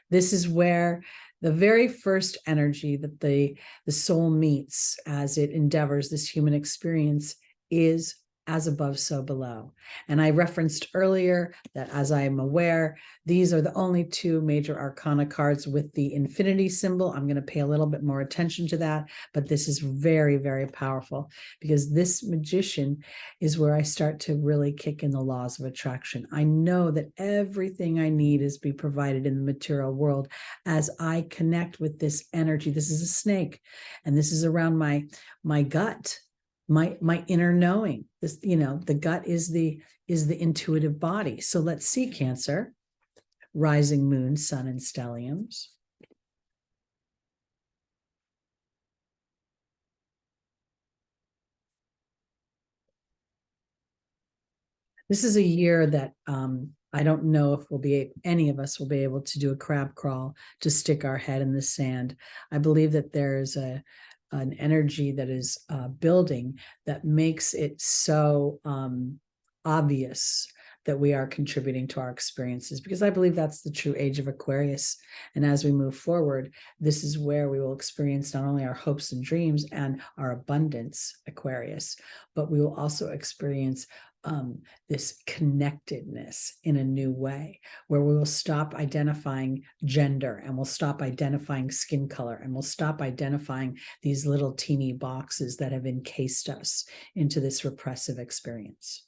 This is where the very first energy that the soul meets as it endeavors this human experience is as above, so below. And I referenced earlier that, as I am aware, these are the only 2 major arcana cards with the infinity symbol. I'm going to pay a little bit more attention to that, but this is very, very powerful, because this Magician is where I start to really kick in the laws of attraction. I know that everything I need is be provided in the material world as I connect with this energy. This is a snake, and this is around my gut. My inner knowing. This, the gut is the intuitive body. So let's see, Cancer, rising moon, sun, and stelliums. This is a year that I don't know if any of us will be able to do a crab crawl to stick our head in the sand. I believe that there's an energy that is building that makes it so obvious that we are contributing to our experiences, because I believe that's the true age of Aquarius. And as we move forward, this is where we will experience not only our hopes and dreams and our abundance, Aquarius, but we will also experience this connectedness in a new way, where we will stop identifying gender, and we'll stop identifying skin color, and we'll stop identifying these little teeny boxes that have encased us into this repressive experience.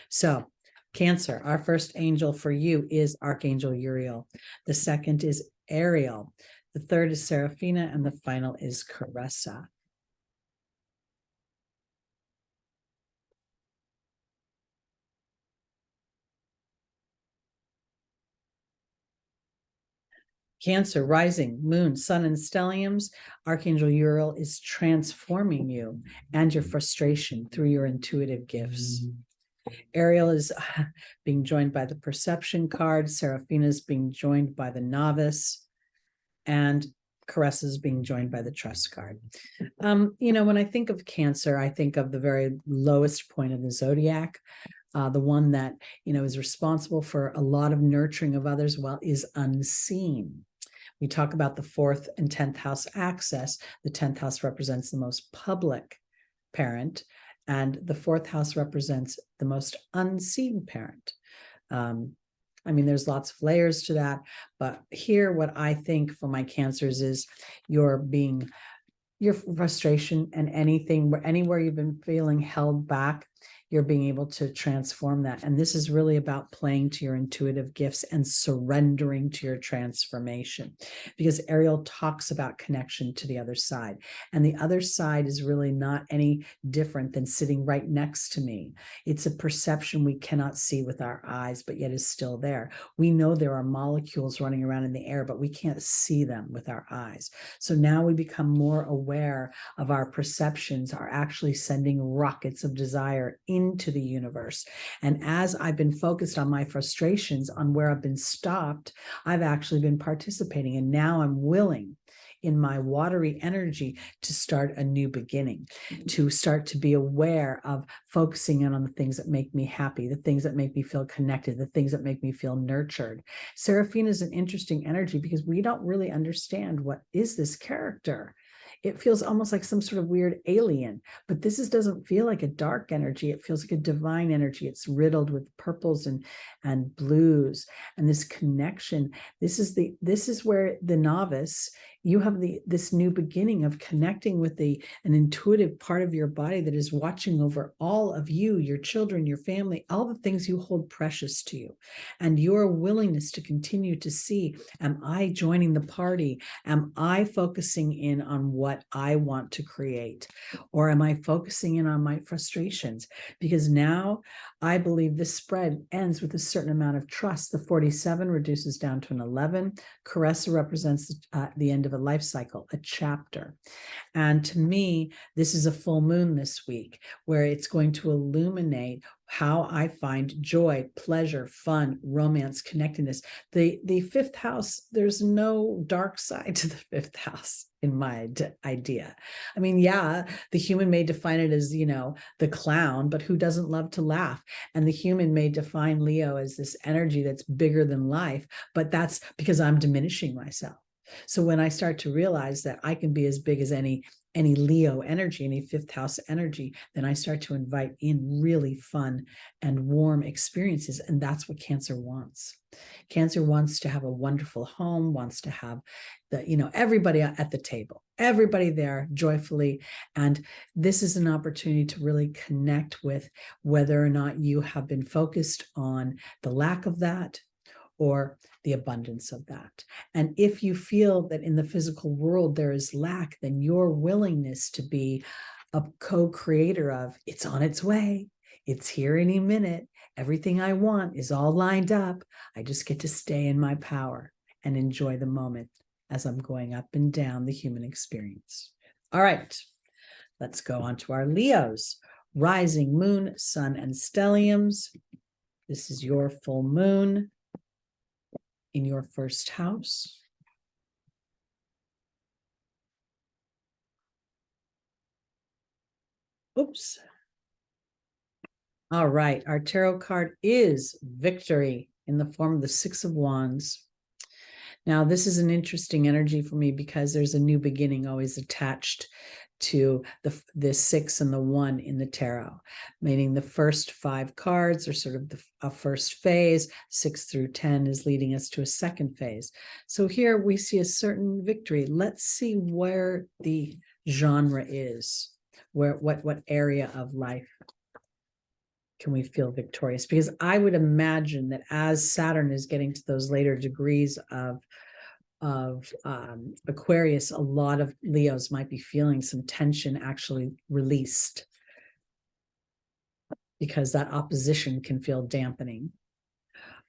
So, Cancer, our first angel for you is Archangel Uriel. The second is Ariel. The third is Seraphina, and the final is Caressa. Cancer, rising, moon, sun, and stelliums. Archangel Uriel is transforming you and your frustration through your intuitive gifts. Ariel is being joined by the perception card. Seraphina is being joined by the novice. And Caressa is being joined by the trust card. When I think of Cancer, I think of the very lowest point of the zodiac. The one that, is responsible for a lot of nurturing of others, is unseen. We talk about the 4th and 10th house access. The 10th house represents the most public parent, and the 4th house represents the most unseen parent. There's lots of layers to that, but here, what I think for my Cancers is your frustration and anywhere you've been feeling held back, you're being able to transform that. And this is really about playing to your intuitive gifts and surrendering to your transformation, because Ariel talks about connection to the other side. And the other side is really not any different than sitting right next to me. It's a perception we cannot see with our eyes, but yet is still there. We know there are molecules running around in the air, but we can't see them with our eyes. So now we become more aware of our perceptions are actually sending rockets of desire into the universe. And as I've been focused on my frustrations, on where I've been stopped, I've actually been participating. And now I'm willing in my watery energy to start a new beginning, to start to be aware of focusing in on the things that make me happy, the things that make me feel connected, the things that make me feel nurtured. Seraphina is an interesting energy because we don't really understand what is this character. It feels almost like some sort of weird alien, but this doesn't feel like a dark energy. It feels like a divine energy. It's riddled with purples and blues, and this connection. This is where the novice, you have this new beginning of connecting with an intuitive part of your body that is watching over all of you, your children, your family, all the things you hold precious to you, and your willingness to continue to see, am I joining the party? Am I focusing in on what I want to create? Or am I focusing in on my frustrations? Because now I believe this spread ends with a certain amount of trust. The 47 reduces down to an 11. Caressa represents the end of a life cycle, a chapter. And to me, this is a full moon this week where it's going to illuminate how I find joy, pleasure, fun, romance, connectedness. The 5th house, there's no dark side to the 5th house in my idea. The human may define it as, the clown, but who doesn't love to laugh? And the human may define Leo as this energy that's bigger than life, but that's because I'm diminishing myself. So when I start to realize that I can be as big as any Leo energy, any 5th house energy, then I start to invite in really fun and warm experiences. And that's what Cancer wants. Cancer wants to have a wonderful home, wants to have everybody at the table, everybody there joyfully. And this is an opportunity to really connect with whether or not you have been focused on the lack of that or the abundance of that. And if you feel that in the physical world there is lack, then your willingness to be a co-creator of, it's on its way, it's here any minute, everything I want is all lined up, I just get to stay in my power and enjoy the moment as I'm going up and down the human experience. All right, let's go on to our Leos. Rising moon, sun, and stelliums. This is your full moon in your 1st house. Oops. All right, our tarot card is Victory in the form of the 6 of Wands. Now, this is an interesting energy for me because there's a new beginning always attached to the 6 and the 1 in the tarot, meaning the first 5 cards are sort of a first phase. 6 through 10 is leading us to a second phase. So here we see a certain victory. Let's see where the genre is, what area of life can we feel victorious? Because I would imagine that as Saturn is getting to those later degrees of Aquarius, a lot of Leos might be feeling some tension actually released, because that opposition can feel dampening.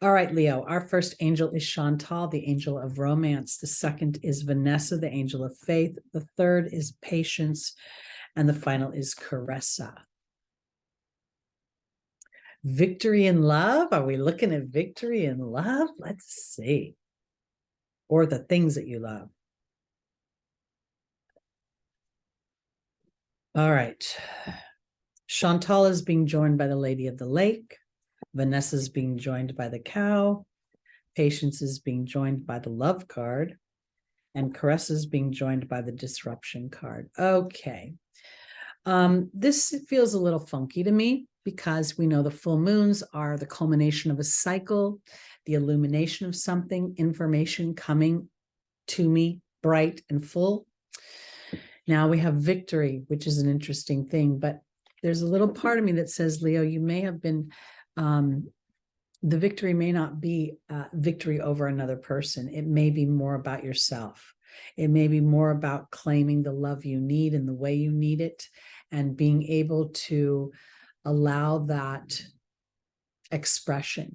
All right, Leo, our first angel is Chantal, the angel of romance. The second is Vanessa, the angel of faith. The third is Patience. And the final is Caressa. Victory in love? Are we looking at victory in love? Let's see. Or the things that you love. All right. Chantal is being joined by the Lady of the Lake. Vanessa is being joined by the Cow. Patience is being joined by the Love card. And Caressa is being joined by the Disruption card. Okay. This feels a little funky to me because we know the full moons are the culmination of a cycle, the illumination of something, information coming to me bright and full. Now we have victory, which is an interesting thing, but there's a little part of me that says, Leo, you may have been, the victory may not be victory over another person. It may be more about yourself. It may be more about claiming the love you need and the way you need it, and being able to allow that expression.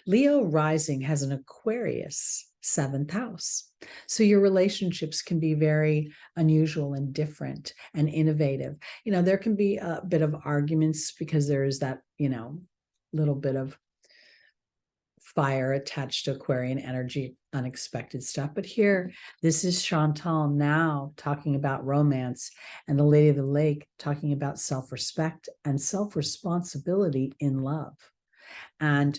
Leo rising has an Aquarius 7th house. So your relationships can be very unusual and different and innovative. You know, there can be a bit of arguments because there is that, you know, little bit of fire attached to Aquarian energy, unexpected stuff. But here, this is Chantal now talking about romance, and the Lady of the Lake talking about self-respect and self-responsibility in love. And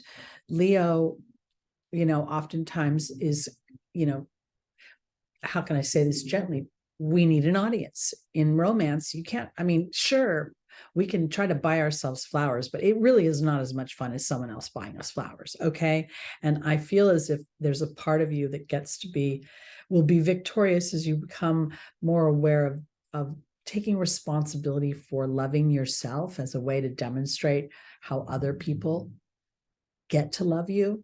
Leo, you know, oftentimes is, you know, how can I say this gently? We need an audience. In romance, you can't, I mean, sure, we can try to buy ourselves flowers, but it really is not as much fun as someone else buying us flowers. Okay. And I feel as if there's a part of you that gets to be, will be victorious as you become more aware of taking responsibility for loving yourself as a way to demonstrate how other people get to love you.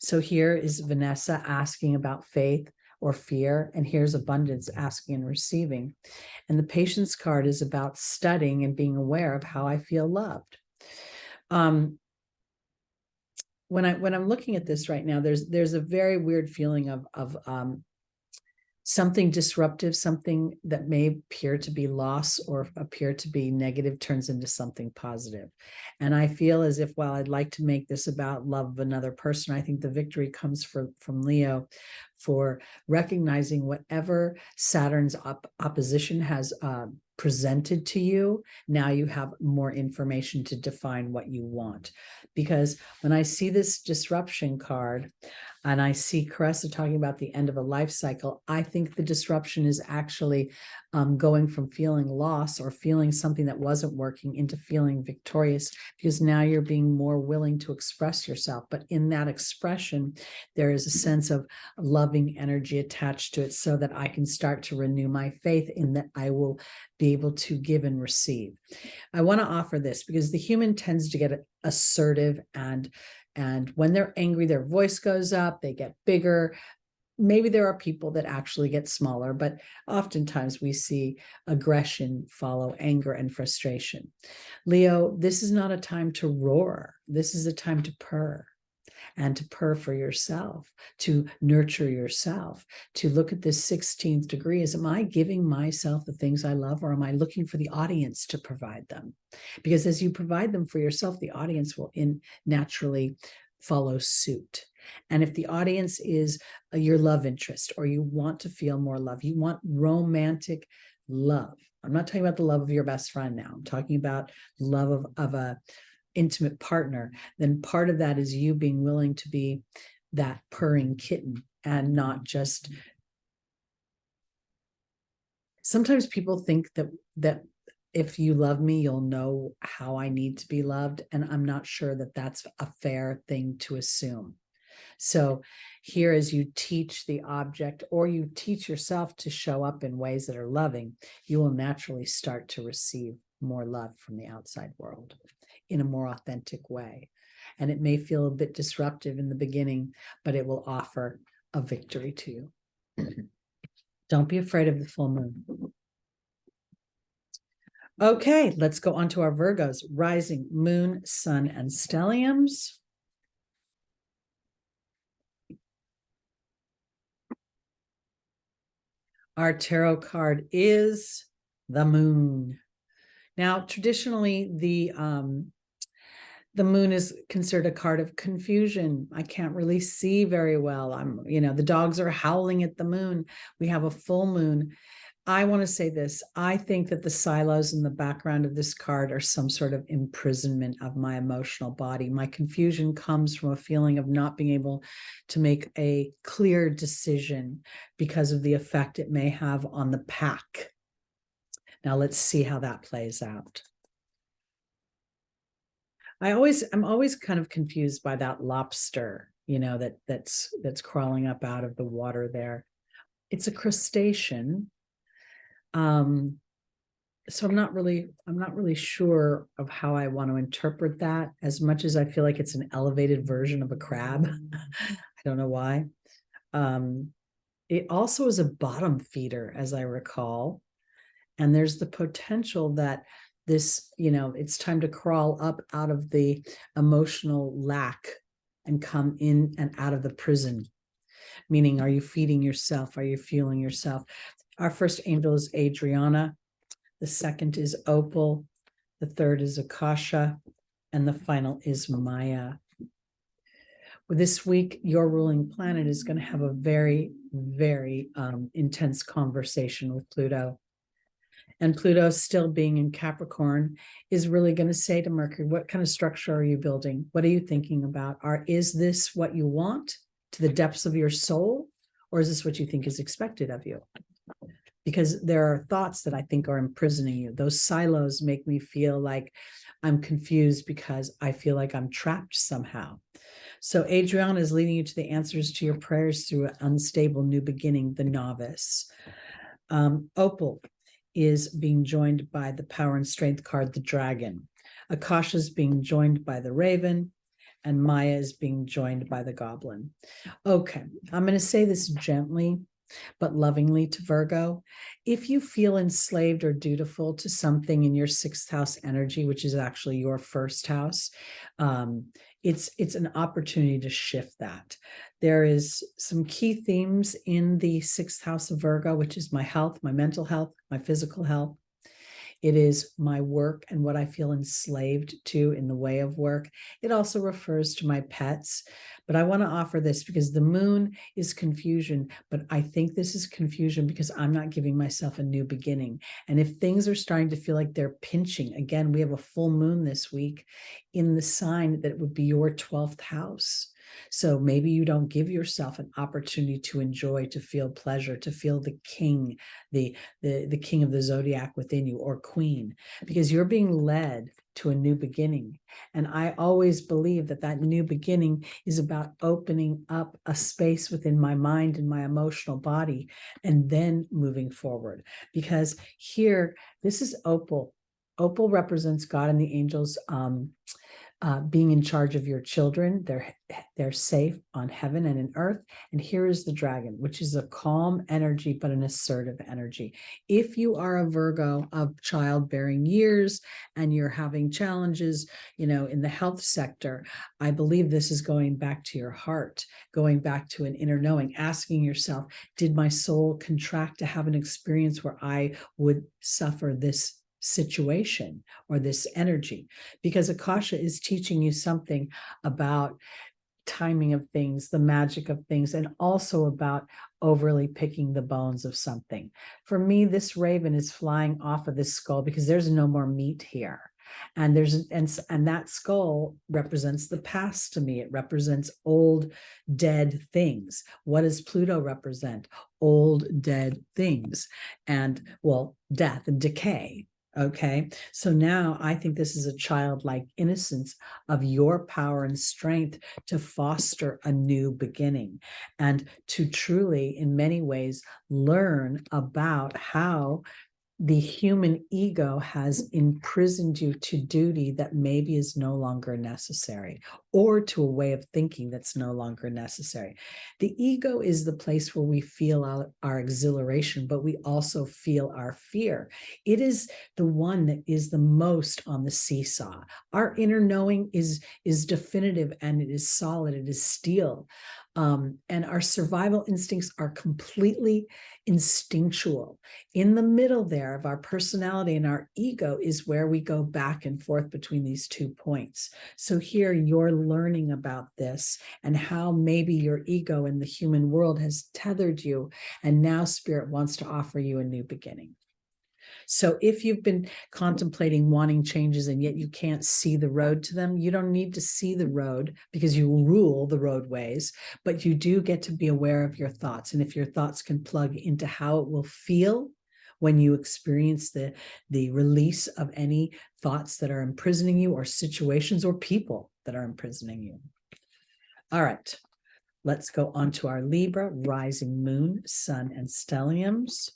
So here is Vanessa asking about faith or fear, and here's abundance asking and receiving. And the patience card is about studying and being aware of how I feel loved. When I'm looking at this right now, there's a very weird feeling of something disruptive, something that may appear to be loss or appear to be negative turns into something positive. And I feel as if, while I'd like to make this about love of another person, I think the victory comes from Leo for recognizing whatever Saturn's opposition has presented to you. Now you have more information to define what you want. Because when I see this disruption card, and I see Caressa talking about the end of a life cycle, I think the disruption is actually going from feeling loss or feeling something that wasn't working into feeling victorious, because now you're being more willing to express yourself. But in that expression, there is a sense of loving energy attached to it, so that I can start to renew my faith in that I will be able to give and receive. I want to offer this because the human tends to get assertive, and when they're angry, their voice goes up, they get bigger. Maybe there are people that actually get smaller, but oftentimes we see aggression follow anger and frustration. Leo, this is not a time to roar. This is a time to purr. And to purr for yourself, to nurture yourself, to look at this 16th degree as, am I giving myself the things I love, or am I looking for the audience to provide them? Because as you provide them for yourself, the audience will naturally follow suit. And if the audience is your love interest, or you want to feel more love, you want romantic love. I'm not talking about the love of your best friend now. I'm talking about love of a intimate partner. Then part of that is you being willing to be that purring kitten, and not just, sometimes people think that if you love me, you'll know how I need to be loved. And I'm not sure that that's a fair thing to assume. So here, as you teach the object, or you teach yourself to show up in ways that are loving, you will naturally start to receive more love from the outside world in a more authentic way. And it may feel a bit disruptive in the beginning, but it will offer a victory to you. Don't be afraid of the full moon. Okay, let's go on to our Virgos: rising, moon, sun, and stelliums. Our tarot card is the moon. Now, traditionally, The moon is considered a card of confusion. I can't really see very well. The dogs are howling at the moon. We have a full moon. I want to say this. I think that the silos in the background of this card are some sort of imprisonment of my emotional body. My confusion comes from a feeling of not being able to make a clear decision because of the effect it may have on the pack. Now let's see how that plays out. I'm always kind of confused by that lobster, that's crawling up out of the water there. It's a crustacean. So I'm not really sure of how I want to interpret that, as much as I feel like it's an elevated version of a crab. I don't know why. It also is a bottom feeder, as I recall. And there's the potential that this, it's time to crawl up out of the emotional lack and come in and out of the prison. Meaning, are you feeding yourself? Are you fueling yourself? Our first angel is Adriana. The second is Opal. The third is Akasha. And the final is Maya. This week, your ruling planet is going to have a very, very intense conversation with Pluto. And Pluto, still being in Capricorn, is really going to say to Mercury, what kind of structure are you building? What are you thinking about? Is this what you want to the depths of your soul? Or is this what you think is expected of you? Because there are thoughts that I think are imprisoning you. Those silos make me feel like I'm confused because I feel like I'm trapped somehow. So Adriana is leading you to the answers to your prayers through an unstable new beginning, the novice. Opal is being joined by the power and strength card, the dragon. Akasha is being joined by the raven, and Maya is being joined by the goblin. Okay, I'm going to say this gently but lovingly to Virgo. If you feel enslaved or dutiful to something in your sixth house energy, which is actually your first house, it's an opportunity to shift that. There is some key themes in the sixth house of Virgo, which is my health, my mental health, my physical health. It is my work and what I feel enslaved to in the way of work. It also refers to my pets. But I want to offer this because the moon is confusion, but I think this is confusion because I'm not giving myself a new beginning. And if things are starting to feel like they're pinching, again, we have a full moon this week in the sign that it would be your 12th house. So maybe you don't give yourself an opportunity to enjoy, to feel pleasure, to feel the king, the king of the zodiac within you, or queen, because you're being led to a new beginning. And I always believe that that new beginning is about opening up a space within my mind and my emotional body, and then moving forward. Because here, this is Opal. Opal represents God and the angels, being in charge of your children. They're safe on heaven and in earth. And here is the dragon, which is a calm energy, but an assertive energy. If you are a Virgo of childbearing years and you're having challenges, in the health sector, I believe this is going back to your heart, going back to an inner knowing, asking yourself, did my soul contract to have an experience where I would suffer this situation or this energy? Because Akasha is teaching you something about timing of things, the magic of things, and also about overly picking the bones of something. For me, this raven is flying off of this skull because there's no more meat here. And that skull represents the past to me. It represents old, dead things. What does Pluto represent? Old, dead things. And, well, death and decay. Okay, so now I think this is a childlike innocence of your power and strength to foster a new beginning and to truly, in many ways, learn about how the human ego has imprisoned you to duty that maybe is no longer necessary, or to a way of thinking that's no longer necessary. The ego is the place where we feel our exhilaration, but we also feel our fear. It is the one that is the most on the seesaw. Our inner knowing is definitive, and it is solid, it is steel. And our survival instincts are completely instinctual. In the middle there of our personality and our ego is where we go back and forth between these 2 points. So here you're learning about this and how maybe your ego in the human world has tethered you, and now spirit wants to offer you a new beginning. So if you've been contemplating wanting changes and yet you can't see the road to them, you don't need to see the road because you rule the roadways, but you do get to be aware of your thoughts. And if your thoughts can plug into how it will feel when you experience the release of any thoughts that are imprisoning you, or situations or people that are imprisoning you. All right, let's go on to our Libra, rising moon, sun, and stelliums.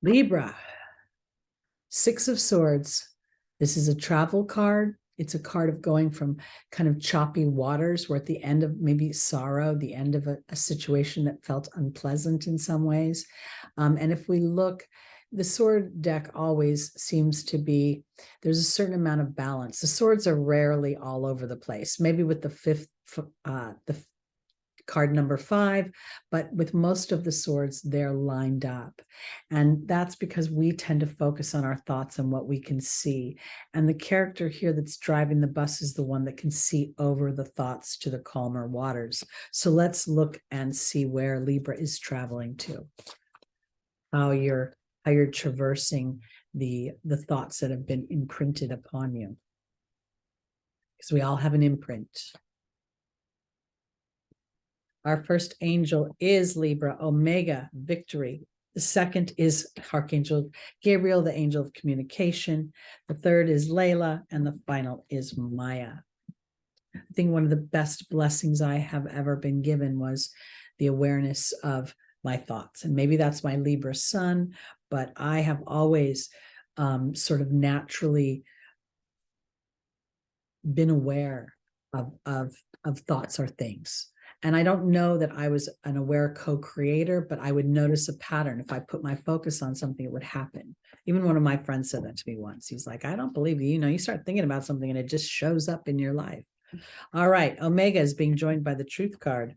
Libra, 6 of Swords. This is a travel card. It's a card of going from kind of choppy waters. We're at the end of maybe sorrow, the end of a situation that felt unpleasant in some ways. And if we look, the sword deck always seems to be, there's a certain amount of balance. The swords are rarely all over the place, maybe with the card number 5, but with most of the swords, they're lined up. And that's because we tend to focus on our thoughts and what we can see. And the character here that's driving the bus is the one that can see over the thoughts to the calmer waters. So let's look and see where Libra is traveling to, how you're traversing the thoughts that have been imprinted upon you. Because we all have an imprint. Our first angel is Libra, Omega, victory. The second is Archangel Gabriel, the angel of communication. The third is Layla, and the final is Maya. I think one of the best blessings I have ever been given was the awareness of my thoughts. And maybe that's my Libra sun, but I have always sort of naturally been aware of thoughts or things. And I don't know that I was an aware co-creator, but I would notice a pattern. If I put my focus on something, it would happen. Even one of my friends said that to me once. He's like, I don't believe you. You know, you start thinking about something and it just shows up in your life. All right. Omega is being joined by the Truth card.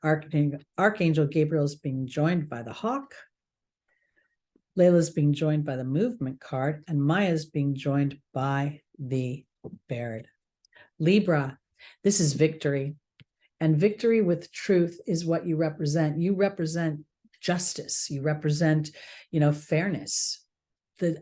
Archangel Gabriel is being joined by the Hawk. Layla is being joined by the Movement card. And Maya is being joined by the Baird. Libra, this is victory. And victory with truth is what you represent. You represent justice. You represent, fairness,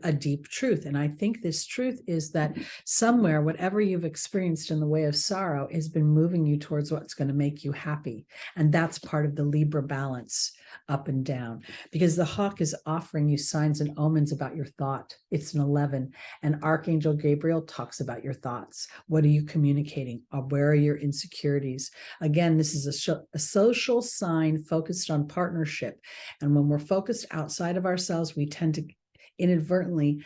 a deep truth. And I think this truth is that somewhere, whatever you've experienced in the way of sorrow has been moving you towards what's going to make you happy. And that's part of the Libra balance, up and down, because the Hawk is offering you signs and omens about your thought. It's an 11. And Archangel Gabriel talks about your thoughts. What are you communicating? Where are your insecurities? Again, this is a social sign focused on partnership. And when we're focused outside of ourselves, we tend to inadvertently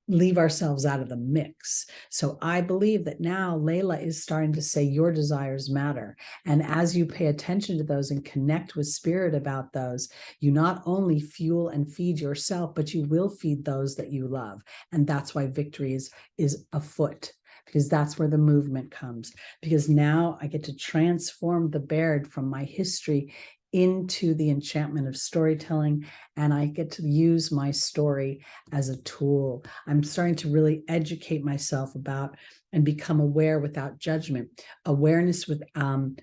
leave ourselves out of the mix. So I believe that now Layla is starting to say your desires matter. And as you pay attention to those and connect with spirit about those, you not only fuel and feed yourself, but you will feed those that you love. And that's why victory is afoot, because that's where the movement comes. Because now I get to transform the Baird from my history into the enchantment of storytelling, and I get to use my story as a tool. I'm starting to really educate myself about and become aware without judgment, awareness with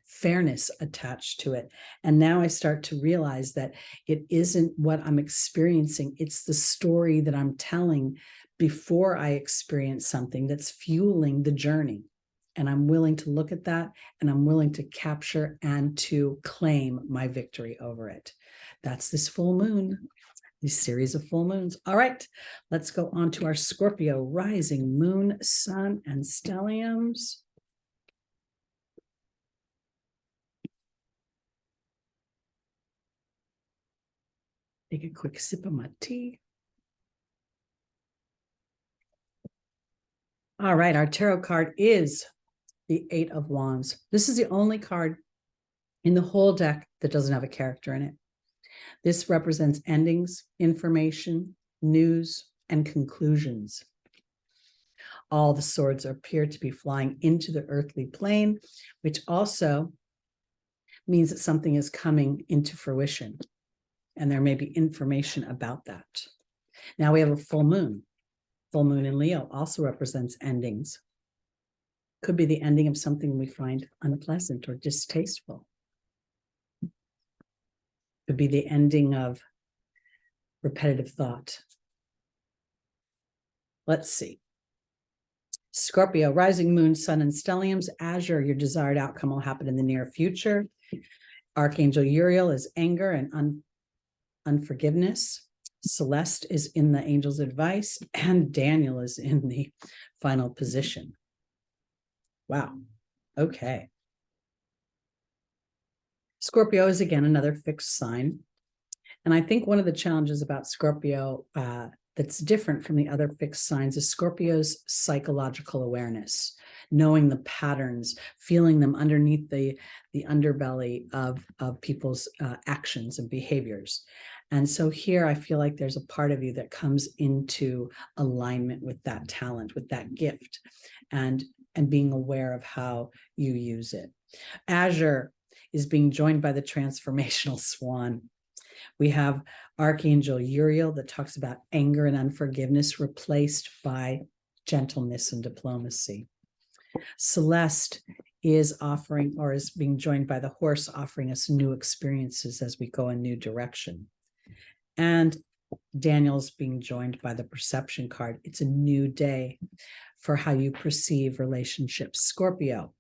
fairness attached to it. And now I start to realize that it isn't what I'm experiencing, it's the story that I'm telling before I experience something that's fueling the journey. And I'm willing to look at that, and I'm willing to capture and to claim my victory over it. That's this full moon, this series of full moons. All right, let's go on to our Scorpio, rising moon, sun, and stelliums. Take a quick sip of my tea. All right, our tarot card is the 8 of Wands. This is the only card in the whole deck that doesn't have a character in it. This represents endings, information, news, and conclusions. All the swords appear to be flying into the earthly plane, which also means that something is coming into fruition, and there may be information about that. Now we have a full moon. Full moon in Leo also represents endings. Could be the ending of something we find unpleasant or distasteful. Could be the ending of repetitive thought. Let's see. Scorpio, rising moon, sun, and stelliums. Azure, your desired outcome will happen in the near future. Archangel Uriel is anger and unforgiveness. Celeste is in the angel's advice, and Daniel is in the final position. Wow. Okay. Scorpio is again another fixed sign. And I think one of the challenges about Scorpio that's different from the other fixed signs is Scorpio's psychological awareness, knowing the patterns, feeling them underneath the underbelly of people's actions and behaviors. And so here I feel like there's a part of you that comes into alignment with that talent, with that gift, and being aware of how you use it. Azure is being joined by the transformational swan. We have Archangel Uriel that talks about anger and unforgiveness replaced by gentleness and diplomacy. Celeste is offering, or is being joined by the horse, offering us new experiences as we go a new direction. And Daniel's being joined by the perception card. It's a new day for how you perceive relationships. Scorpio.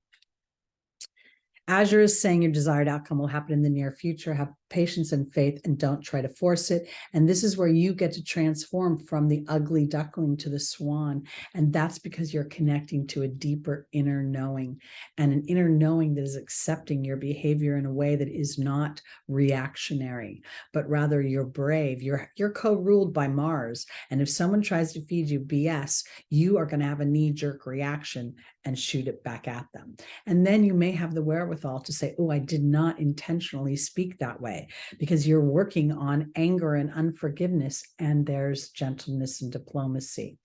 Azure is saying your desired outcome will happen in the near future. Have patience and faith and don't try to force it. And this is where you get to transform from the ugly duckling to the swan. And that's because you're connecting to a deeper inner knowing, and an inner knowing that is accepting your behavior in a way that is not reactionary, but rather you're brave. You're co-ruled by Mars. And if someone tries to feed you BS, you are going to have a knee-jerk reaction and shoot it back at them. And then you may have the wherewithal to say, oh, I did not intentionally speak that way, because you're working on anger and unforgiveness, and there's gentleness and diplomacy.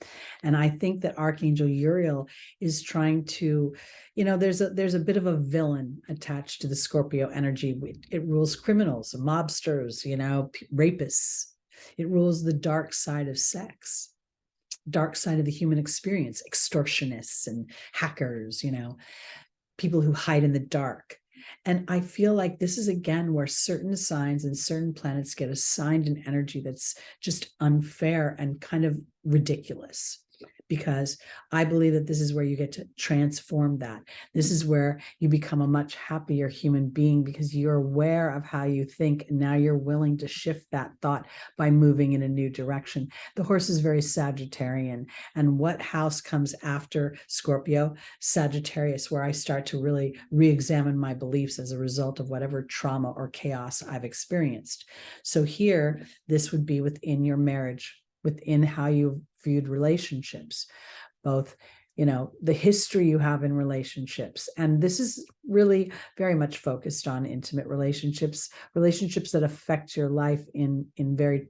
And I think that Archangel Uriel is trying to, there's a bit of a villain attached to the Scorpio energy. It rules criminals, mobsters, rapists. It rules the dark side of sex, dark side of the human experience, extortionists and hackers, people who hide in the dark. And I feel like this is, again, where certain signs and certain planets get assigned an energy that's just unfair and kind of ridiculous. Because I believe that this is where you get to transform that. This is where you become a much happier human being, because you're aware of how you think, and now you're willing to shift that thought by moving in a new direction. The horse is very Sagittarian. And what house comes after Scorpio? Sagittarius, where I start to really re-examine my beliefs as a result of whatever trauma or chaos I've experienced. So here, this would be within your marriage, within how you viewed relationships, both, the history you have in relationships. And this is really very much focused on intimate relationships that affect your life in very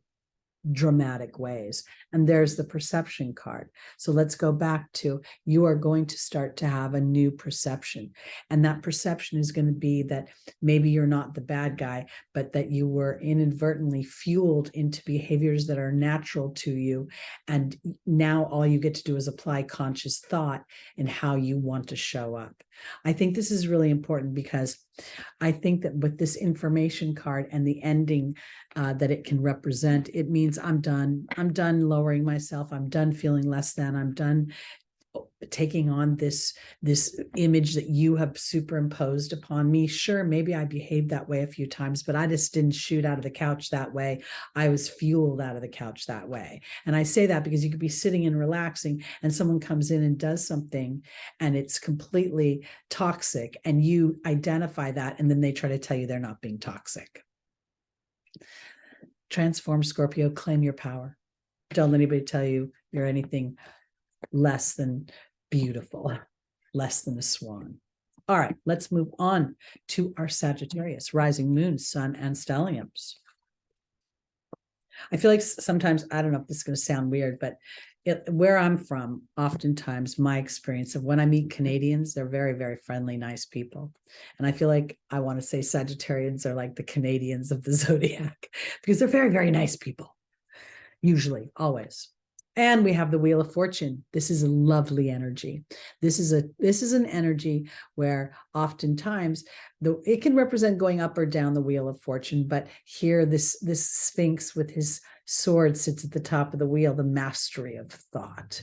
dramatic ways. And there's the perception card. So let's go back to, you are going to start to have a new perception. And that perception is going to be that maybe you're not the bad guy, but that you were inadvertently fueled into behaviors that are natural to you. And now all you get to do is apply conscious thought in how you want to show up. I think this is really important, because I think that with this information card and the ending that it can represent, it means I'm done lowering myself. I'm done feeling less than. I'm done taking on this image that you have superimposed upon me. Sure, maybe I behaved that way a few times, but I just didn't shoot out of the couch that way. I was fueled out of the couch that way. And I say that because you could be sitting and relaxing, and someone comes in and does something, and it's completely toxic, and you identify that, and then they try to tell you they're not being toxic. Transform, Scorpio. Claim your power. Don't let anybody tell you you're anything less than beautiful, less than a swan. All right, let's move on to our Sagittarius, rising moon, sun, and stelliums. I feel like sometimes, I don't know if this is going to sound weird, but where I'm from, oftentimes my experience of when I meet Canadians, they're very, very friendly, nice people. And I feel like I want to say Sagittarians are like the Canadians of the zodiac because they're very, very nice people, usually, always. And we have the Wheel of Fortune. This is a lovely energy. This is an energy where oftentimes it can represent going up or down the Wheel of Fortune, but here this Sphinx with his sword sits at the top of the wheel, the mastery of thought.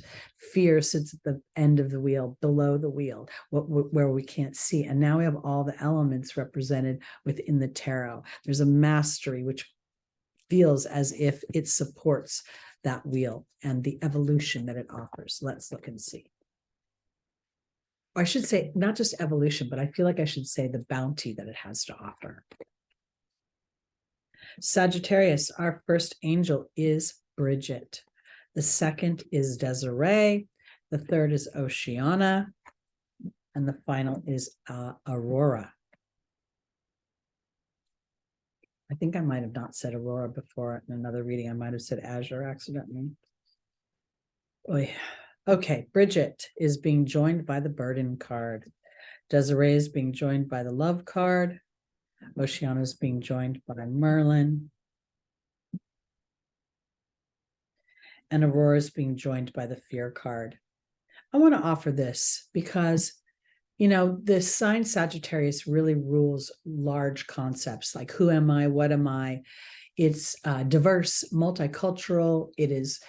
Fear sits at the end of the wheel, below the wheel, where we can't see. And now we have all the elements represented within the tarot. There's a mastery which feels as if it supports that wheel and the evolution that it offers. Let's look and see. Or I should say, not just evolution, but I feel like I should say the bounty that it has to offer. Sagittarius, our first angel is Bridget. The second is Desiree. The third is Oceana. And the final is Aurora. I think I might have not said Aurora before in another reading. I might have said Azure accidentally. Okay, Bridget is being joined by the Burden card. Desiree is being joined by the Love card. Oceana is being joined by Merlin. And Aurora is being joined by the Fear card. I want to offer this because the sign Sagittarius really rules large concepts like who am I, what am I? It's diverse, multicultural. It is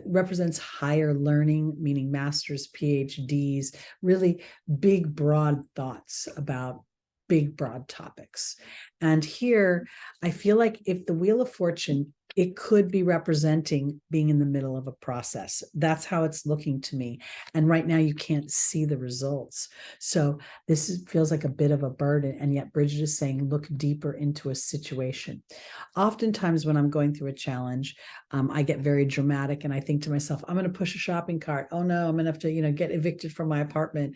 represents higher learning, meaning masters, PhDs, really big, broad thoughts about big, broad topics. And here, I feel like if the Wheel of Fortune, it could be representing being in the middle of a process. That's how it's looking to me. And right now you can't see the results. So this feels like a bit of a burden. And yet Bridget is saying, look deeper into a situation. Oftentimes when I'm going through a challenge, I get very dramatic and I think to myself, I'm going to push a shopping cart. Oh no, I'm going to have to, get evicted from my apartment.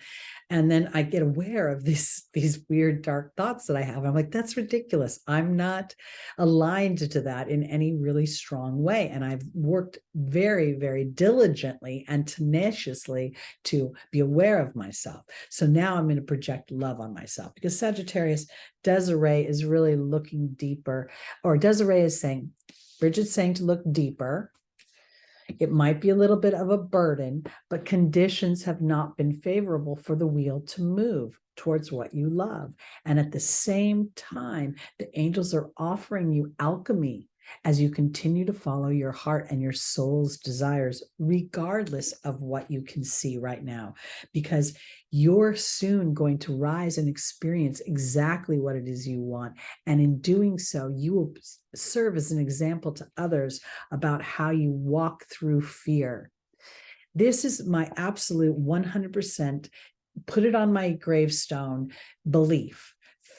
And then I get aware of these weird dark thoughts that I have. I'm like, that's ridiculous. I'm not aligned to that in any really strong way. And I've worked very, very diligently and tenaciously to be aware of myself. So now I'm going to project love on myself because Sagittarius, Desiree is really looking deeper, or Desiree is saying, Bridget's saying to look deeper. It might be a little bit of a burden, but conditions have not been favorable for the wheel to move towards what you love. And at the same time, the angels are offering you alchemy as you continue to follow your heart and your soul's desires, regardless of what you can see right now, because you're soon going to rise and experience exactly what it is you want. And in doing so, you will serve as an example to others about how you walk through fear. This is my absolute 100%, put it on my gravestone, belief.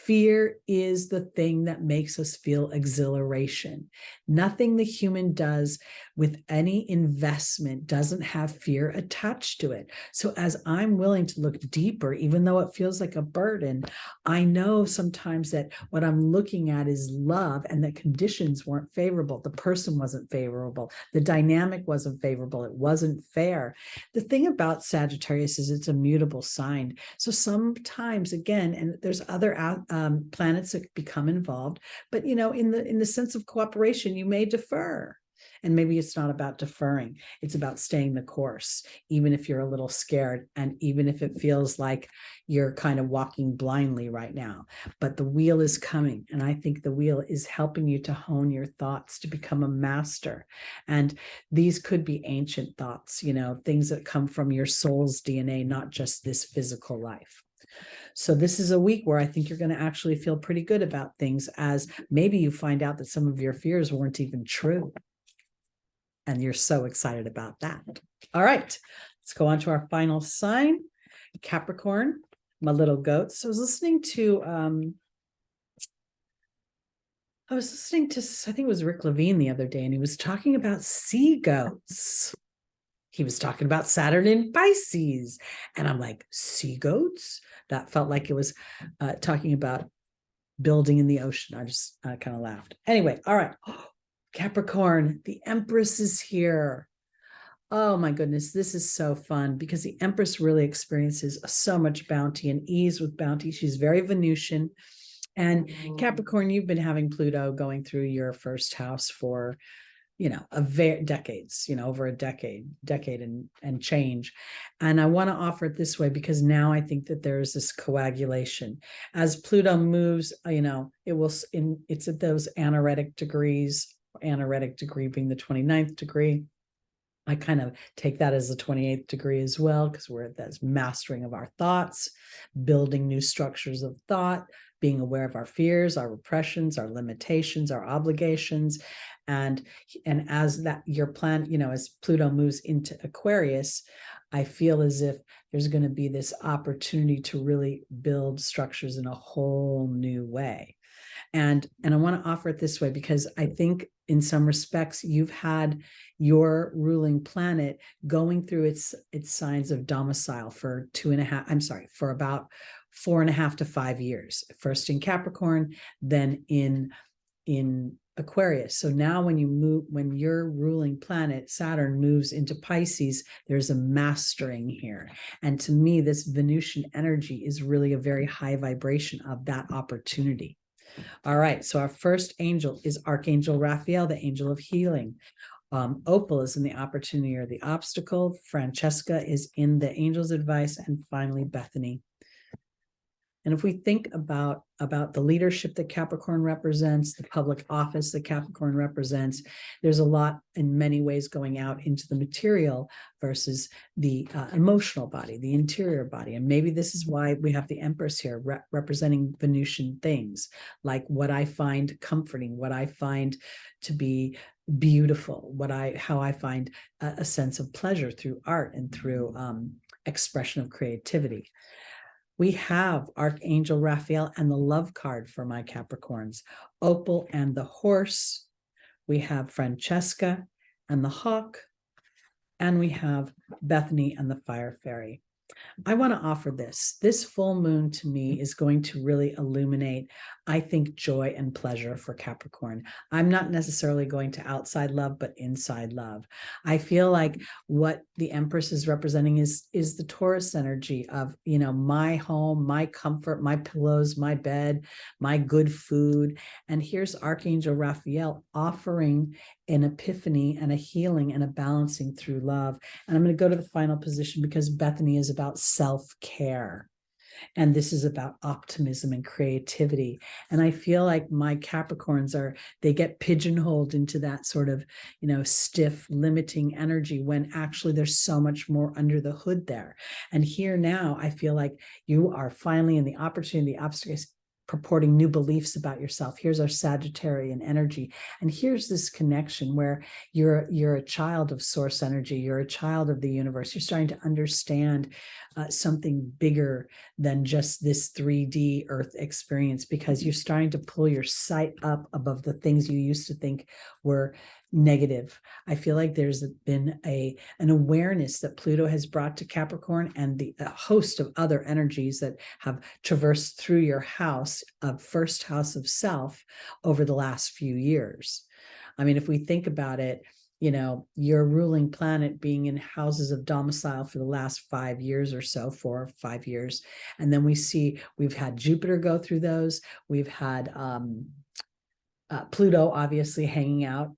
Fear is the thing that makes us feel exhilaration. Nothing the human does with any investment doesn't have fear attached to it. So as I'm willing to look deeper, even though it feels like a burden, I know sometimes that what I'm looking at is love and that conditions weren't favorable. The person wasn't favorable. The dynamic wasn't favorable. It wasn't fair. The thing about Sagittarius is it's a mutable sign. So sometimes, again, and there's other planets that become involved, but in the sense of cooperation, you may defer. And maybe it's not about deferring. It's about staying the course, even if you're a little scared and even if it feels like you're kind of walking blindly right now. But the wheel is coming. And I think the wheel is helping you to hone your thoughts to become a master. And these could be ancient thoughts, things that come from your soul's DNA, not just this physical life. So this is a week where I think you're going to actually feel pretty good about things, as maybe you find out that some of your fears weren't even true. And you're so excited about that. All right, let's go on to our final sign, Capricorn, my little goats. So I was listening to, I think it was Rick Levine the other day, and he was talking about sea goats. He was talking about Saturn in Pisces. And I'm like, sea goats? That felt like it was talking about building in the ocean. I just kind of laughed. Anyway, all right. Capricorn, the Empress is here. Oh my goodness, this is so fun because the Empress really experiences so much bounty and ease with bounty. She's very Venusian. And Capricorn, you've been having Pluto going through your first house for, decades, over a decade and change. And I want to offer it this way because now I think that there's this coagulation as Pluto moves, it's at those anaretic degrees, anaretic degree being the 29th degree. I kind of take that as the 28th degree as well, because we're at that mastering of our thoughts, building new structures of thought, being aware of our fears, our repressions, our limitations, our obligations. And as that your plan, as Pluto moves into Aquarius, I feel as if there's going to be this opportunity to really build structures in a whole new way. And I want to offer it this way because I think in some respects you've had your ruling planet going through its signs of domicile for for about 4.5 to 5 years. First in Capricorn, then in Aquarius. So now when your ruling planet Saturn moves into Pisces, there's a mastering here. And to me, this Venusian energy is really a very high vibration of that opportunity. All right, so our first angel is Archangel Raphael, the angel of healing. Opal is in the opportunity or the obstacle. Francesca is in the angel's advice. And finally, Bethany. And if we think about the leadership that Capricorn represents, the public office that Capricorn represents, there's a lot in many ways going out into the material versus the emotional body, the interior body. And maybe this is why we have the Empress here representing Venusian things, like what I find comforting, what I find to be beautiful, how I find a sense of pleasure through art and through expression of creativity. We have Archangel Raphael and the love card for my Capricorns, Opal and the horse. We have Francesca and the hawk, and we have Bethany and the fire fairy. I want to offer this full moon to me is going to really illuminate, I think, joy and pleasure for Capricorn. I'm not necessarily going to outside love, but inside love. I feel like what the Empress is representing is the Taurus energy of, my home, my comfort, my pillows, my bed, my good food. And here's Archangel Raphael offering an epiphany and a healing and a balancing through love. And I'm going to go to the final position because Bethany is about self-care. And this is about optimism and creativity. And I feel like my Capricorns they get pigeonholed into that sort of, stiff, limiting energy when actually there's so much more under the hood there. And here now, I feel like you are finally in the opportunity, the obstacles, purporting new beliefs about yourself. Here's our Sagittarian energy. And here's this connection where you're a child of source energy. You're a child of the universe. You're starting to understand something bigger than just this 3D earth experience, because you're starting to pull your sight up above the things you used to think were negative. I feel like there's been an awareness that Pluto has brought to Capricorn and a host of other energies that have traversed through your house of first house of self over the last few years. I mean, if we think about it, your ruling planet being in houses of domicile for the last 5 years or so, 4 or 5 years. And then we've had Jupiter go through those. We've had Pluto obviously hanging out.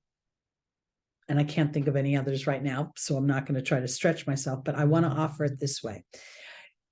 And I can't think of any others right now, so I'm not going to try to stretch myself, but I want to offer it this way.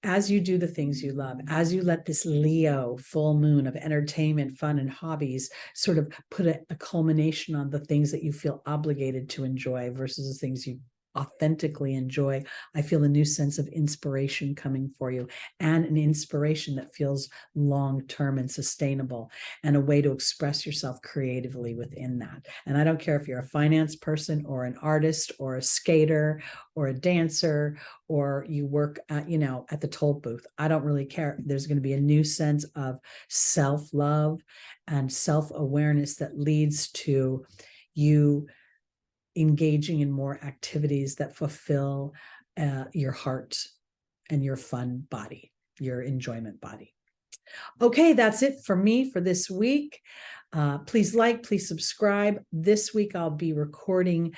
As you do the things you love, as you let this Leo full moon of entertainment, fun, and hobbies sort of put a culmination on the things that you feel obligated to enjoy versus the things you authentically enjoy, I feel a new sense of inspiration coming for you, and an inspiration that feels long-term and sustainable, and a way to express yourself creatively within that. And I don't care if you're a finance person or an artist or a skater or a dancer, or you work at the toll booth. I don't really care. There's going to be a new sense of self-love and self-awareness that leads to you engaging in more activities that fulfill your heart and your fun body, your enjoyment body. Okay, that's it for me for this week. Please like, please subscribe. This week, I'll be recording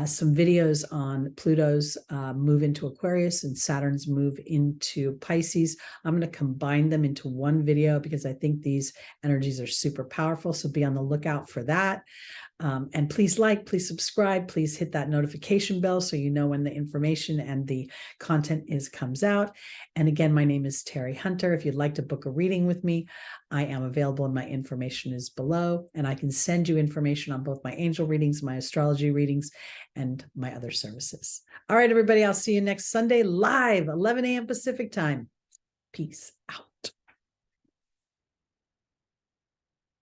some videos on Pluto's move into Aquarius and Saturn's move into Pisces. I'm going to combine them into one video because I think these energies are super powerful. So be on the lookout for that. And please like, please subscribe, please hit that notification bell so you know when the information and the content comes out. And again, my name is Teri Hunter. If you'd like to book a reading with me, I am available and my information is below. And I can send you information on both my angel readings, my astrology readings, and my other services. All right, everybody, I'll see you next Sunday live, 11 a.m. Pacific time. Peace out.